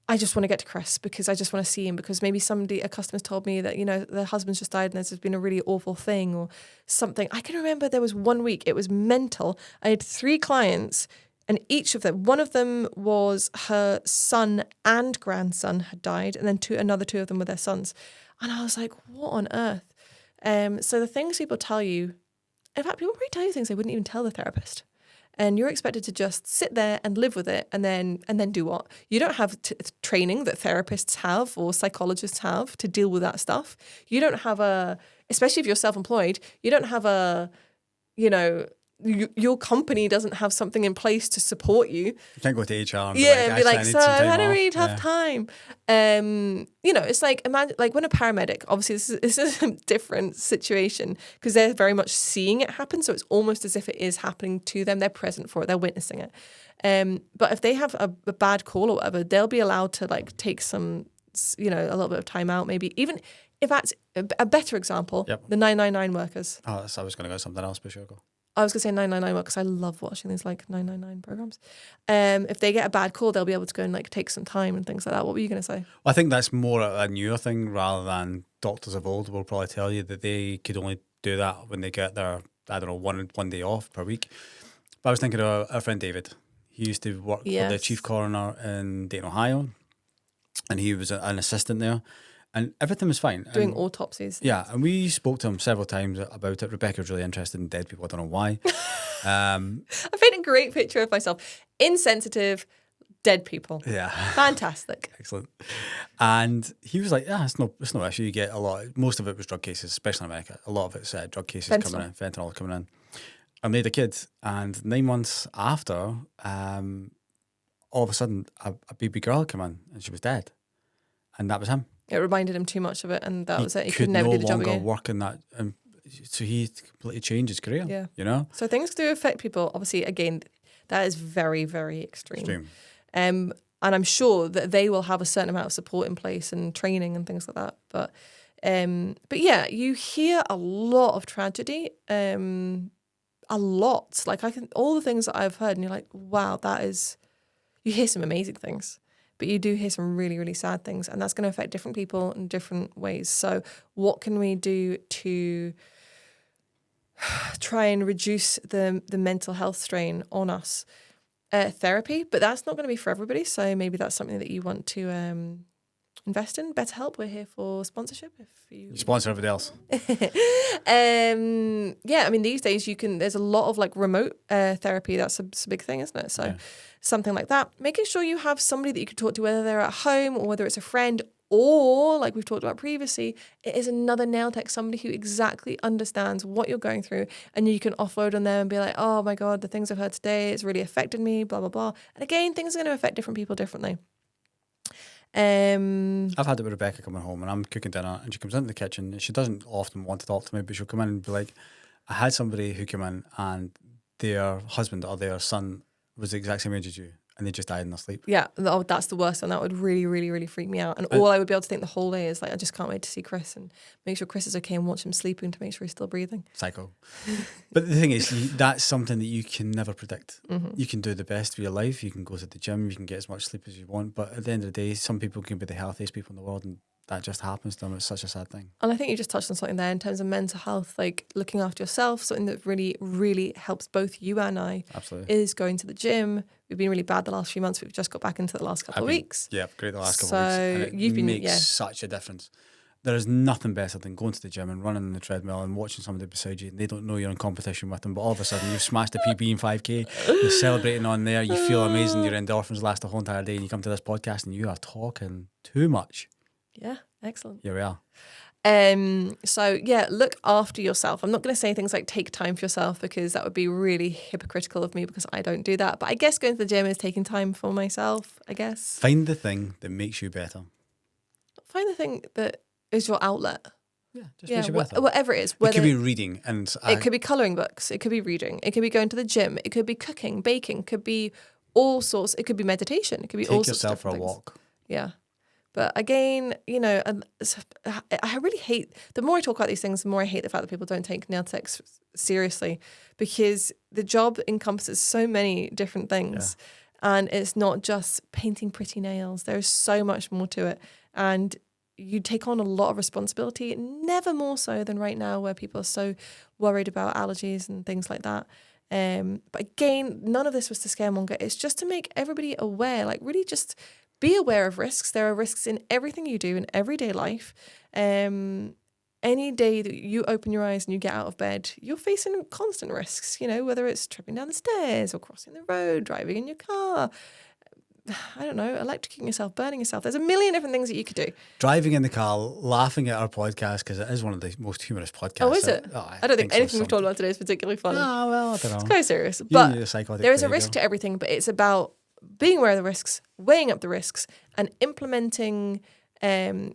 I just want to get to Chris because I just want to see him, because maybe a customer's told me that, their husband's just died and there's been a really awful thing or something. I can remember there was 1 week, it was mental. I had 3 clients and each of them, one of them was her son and grandson had died, and then another 2 of them were their sons. And I was like, what on earth? So the things people tell you, in fact, people probably tell you things they wouldn't even tell the therapist. And you're expected to just sit there and live with it and then do what? You don't have training that therapists have or psychologists have to deal with that stuff. You don't have especially if you're self-employed, you don't have your company doesn't have something in place to support you. You can't go to HR and And be like, "Actually, so I need some I've time had a off." really tough time. It's like, imagine, like when a paramedic, obviously this is a different situation because they're very much seeing it happen. So it's almost as if it is happening to them. They're present for it. They're witnessing it. But if they have a bad call or whatever, they'll be allowed to like take some, a little bit of time out, maybe. Even if that's a better example, the 999 workers. Oh, I was going to go something else, but sure, go. I was going to say 999 work because I love watching these like 999 programs. If they get a bad call, they'll be able to go and like take some time and things like that. What were you going to say? Well, I think that's more a newer thing rather than doctors of old will probably tell you that they could only do that when they get their, I don't know, one day off per week. But I was thinking of our friend David. He used to work for the chief coroner in Dayton, Ohio, and he was an assistant there. And everything was fine. Doing autopsies. Yeah, and we spoke to him several times about it. Rebecca's really interested in dead people. I don't know why. I paint a great picture of myself. Insensitive, dead people. Yeah. Fantastic. Excellent. And he was like, yeah, it's no issue. You get a lot. Most of it was drug cases, especially in America. A lot of it's drug cases coming in, fentanyl coming in. I made a kid, and 9 months after, all of a sudden, a baby girl came in, and she was dead. And that was him. It reminded him too much of it, and that was it. He could never do the job again. He could no longer work in that, so he completely changed his career. Yeah, So things do affect people. Obviously, again, that is very, very extreme. And I'm sure that they will have a certain amount of support in place and training and things like that. But yeah, you hear a lot of tragedy. A lot. Like all the things that I've heard, and you're like, wow, you hear some amazing things. But you do hear some really, really sad things, and that's going to affect different people in different ways. So what can we do to try and reduce the mental health strain on us? Therapy, but that's not going to be for everybody. So maybe that's something that you want to invest in. BetterHelp, we're here for sponsorship. If you sponsor everybody else. Yeah, I mean, these days there's a lot of like remote therapy. That's a big thing, isn't it? So something like that. Making sure you have somebody that you can talk to, whether they're at home or whether it's a friend, or like we've talked about previously, it is another nail tech, somebody who exactly understands what you're going through, and you can offload on them and be like, oh my God, the things I've heard today, it's really affected me, blah, blah, blah. And again, things are going to affect different people differently. I've had it with Rebecca coming home, and I'm cooking dinner, and she comes into the kitchen, and she doesn't often want to talk to me, but she'll come in and be like, I had somebody who came in, and their husband or their son was the exact same age as you, and they just died in their sleep. Yeah, that's the worst one. That would really, really, really freak me out. And all I would be able to think the whole day is like, I just can't wait to see Chris and make sure Chris is okay and watch him sleeping to make sure he's still breathing. Psycho. But the thing is, that's something that you can never predict. Mm-hmm. You can do the best of your life. You can go to the gym. You can get as much sleep as you want. But at the end of the day, some people can be the healthiest people in the world, and that just happens to them. It's such a sad thing. And I think you just touched on something there in terms of mental health, like looking after yourself. Something that really, really helps both you and I. Absolutely. Is going to the gym. We've been really bad the last few months. We've just got back into the last couple of weeks. Yeah, great the last couple of weeks. And it makes such a difference. There is nothing better than going to the gym and running on the treadmill and watching somebody beside you, and they don't know you're in competition with them, but all of a sudden you've smashed a PB in 5K, you're celebrating on there, you feel amazing, your endorphins last the whole entire day, and you come to this podcast and you are talking too much. Yeah, excellent. Here we are. So yeah, look after yourself. I'm not going to say things like take time for yourself, because that would be really hypocritical of me, because I don't do that. But I guess going to the gym is taking time for myself, I guess. Find the thing that makes you better. Find the thing that is your outlet. Yeah, just makes you better. Whatever it is. It could be reading. It could be colouring books. It could be reading. It could be going to the gym. It could be cooking, baking. It could be all sorts. It could be meditation. It could be all sorts of things. Take yourself for a walk. Yeah. But again, I really hate, the more I talk about these things, the more I hate the fact that people don't take nail techs seriously, because the job encompasses so many different things. Yeah. And it's not just painting pretty nails. There's so much more to it. And you take on a lot of responsibility, never more so than right now, where people are so worried about allergies and things like that. But again, none of this was to scaremonger. It's just to make everybody aware, like really just be aware of risks. There are risks in everything you do in everyday life. Any day that you open your eyes and you get out of bed, you're facing constant risks, whether it's tripping down the stairs or crossing the road, driving in your car, I don't know, electrocuting yourself, burning yourself. There's a million different things that you could do. Driving in the car, laughing at our podcast because it is one of the most humorous podcasts. Oh, is it? I don't think anything we've talked about today is particularly funny. Ah, well, I don't know. It's quite serious. But there is a risk to to everything, but it's about being aware of the risks, weighing up the risks, and implementing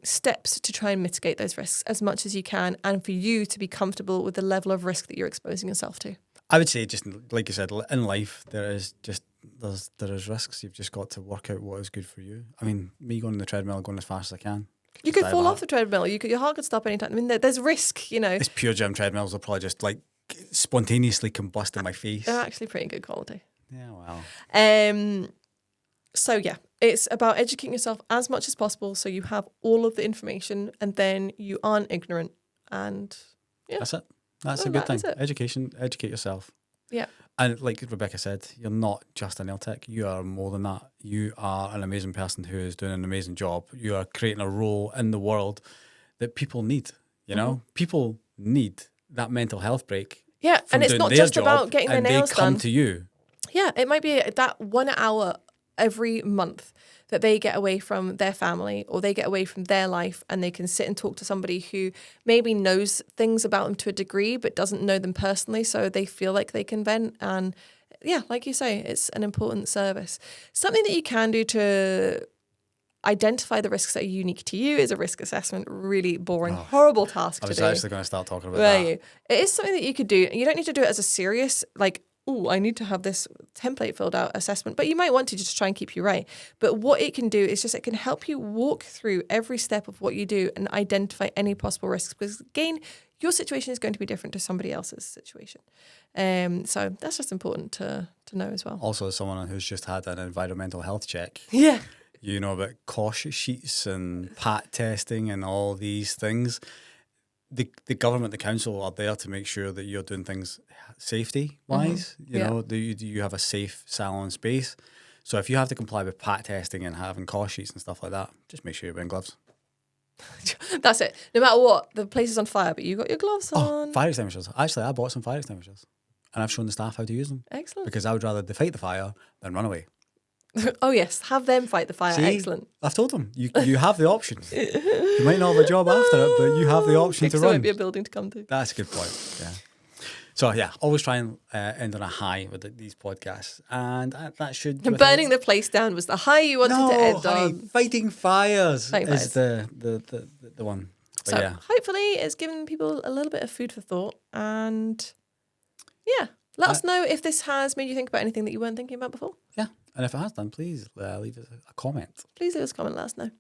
steps to try and mitigate those risks as much as you can, and for you to be comfortable with the level of risk that you're exposing yourself to. I would say, just like you said, in life there is risks. You've just got to work out what is good for you. I mean, me going on the treadmill, going as fast as I can. You could fall off the treadmill. Your heart could stop anytime. I mean, there's risk, you know. It's pure gym treadmills will probably just like spontaneously combust in my face. They're actually pretty good quality. Yeah, well. So yeah, it's about educating yourself as much as possible so you have all of the information and then you aren't ignorant. And yeah. That's it. That's a good thing. Education, educate yourself. Yeah. And like Rebecca said, you're not just a nail tech. You are more than that. You are an amazing person who is doing an amazing job. You are creating a role in the world that people need. You know, people need that mental health break. Yeah, and it's not just about getting their nails done. And they come to you. Yeah, it might be that 1 hour every month that they get away from their family or they get away from their life and they can sit and talk to somebody who maybe knows things about them to a degree but doesn't know them personally, so they feel like they can vent. And yeah, like you say, it's an important service. Something that you can do to identify the risks that are unique to you is a risk assessment. Really boring, horrible task to do. I was actually going to start talking about that. It is something that you could do. You don't need to do it as a serious, like, oh, I need to have this template filled out assessment, but you might want to just try and keep you right. But what it can do is just, it can help you walk through every step of what you do and identify any possible risks, because again, your situation is going to be different to somebody else's situation. So that's just important to know as well. Also, as someone who's just had an environmental health check. Yeah. You know about COSH sheets and PAT testing and all these things. The government, the council are there to make sure that you're doing things safety-wise. You know, you have a safe salon space. So if you have to comply with PAT testing and having COSH sheets and stuff like that, just make sure you're wearing gloves. That's it. No matter what, the place is on fire, but you got your gloves on. Fire extinguishers. Actually, I bought some fire extinguishers and I've shown the staff how to use them. Excellent. Because I would rather they fight the fire than run away. Oh yes, have them fight the fire. See, excellent. I've told them you have the option. You might not have a job after it, but you have the option to run. Might be a building to come to. That's a good point. Yeah. So yeah, always try and end on a high with these podcasts, and that should. Burning the place down was the high you wanted to end on. Fighting fires is the one. But so yeah. Hopefully, it's given people a little bit of food for thought, and yeah, let us know if this has made you think about anything that you weren't thinking about before. Yeah. And if it has done, please leave us a comment. Please leave us a comment, let us know.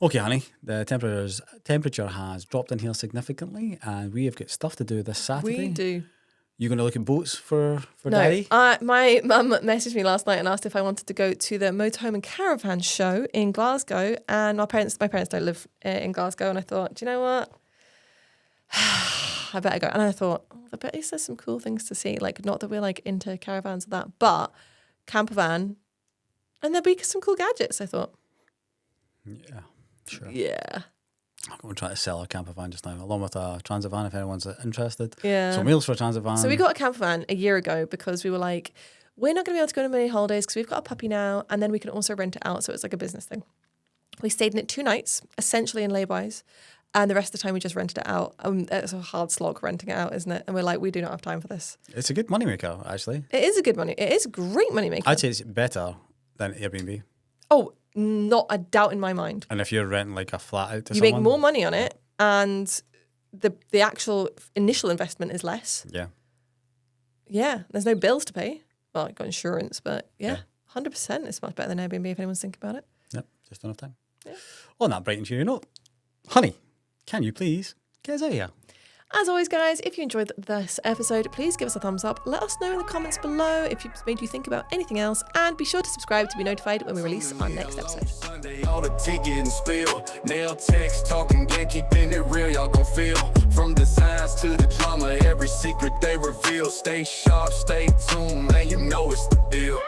Okay, honey, the temperature has dropped in here significantly, and we have got stuff to do this Saturday. We do. You going to look at boats for Daddy? My mum messaged me last night and asked if I wanted to go to the Motorhome and Caravan show in Glasgow, and my parents don't live in Glasgow, and I thought, do you know what? I better go. And I thought, I bet there's some cool things to see. Like, not that we're like into caravans or that, but camper van, and there'll be some cool gadgets, I thought. Yeah, sure. Yeah. I'm going to try to sell a camper van just now, along with a transit van if anyone's interested. Yeah. So meals for a transit van. So we got a camper van a year ago because we were like, we're not going to be able to go on many holidays because we've got a puppy now, and then we can also rent it out, so it's like a business thing. We stayed in it 2 nights, essentially in laybys, and the rest of the time we just rented it out. It's a hard slog renting it out, isn't it? And we're like, we do not have time for this. It's a good moneymaker, actually. It is a good money. It is a great moneymaker. I'd say it's better than Airbnb. Oh, not a doubt in my mind. And if you're renting like a flat out to someone, you make more money on it, and the actual initial investment is less. Yeah. Yeah, there's no bills to pay. Well, I've got insurance, but yeah, 100% it's much better than Airbnb if anyone's thinking about it. Yep, just enough time. Yeah. On that bright and cheery note, honey, can you please get us out of here? As always, guys, if you enjoyed this episode, please give us a thumbs up. Let us know in the comments below if it's made you think about anything else, and be sure to subscribe to be notified when we release our next episode. Sunday, all the ticket and spill. Nail text, talking game, keeping it real, y'all gon' feel. From the signs to the drama, every secret they reveal. Stay sharp, stay tuned, man, you know it's the deal.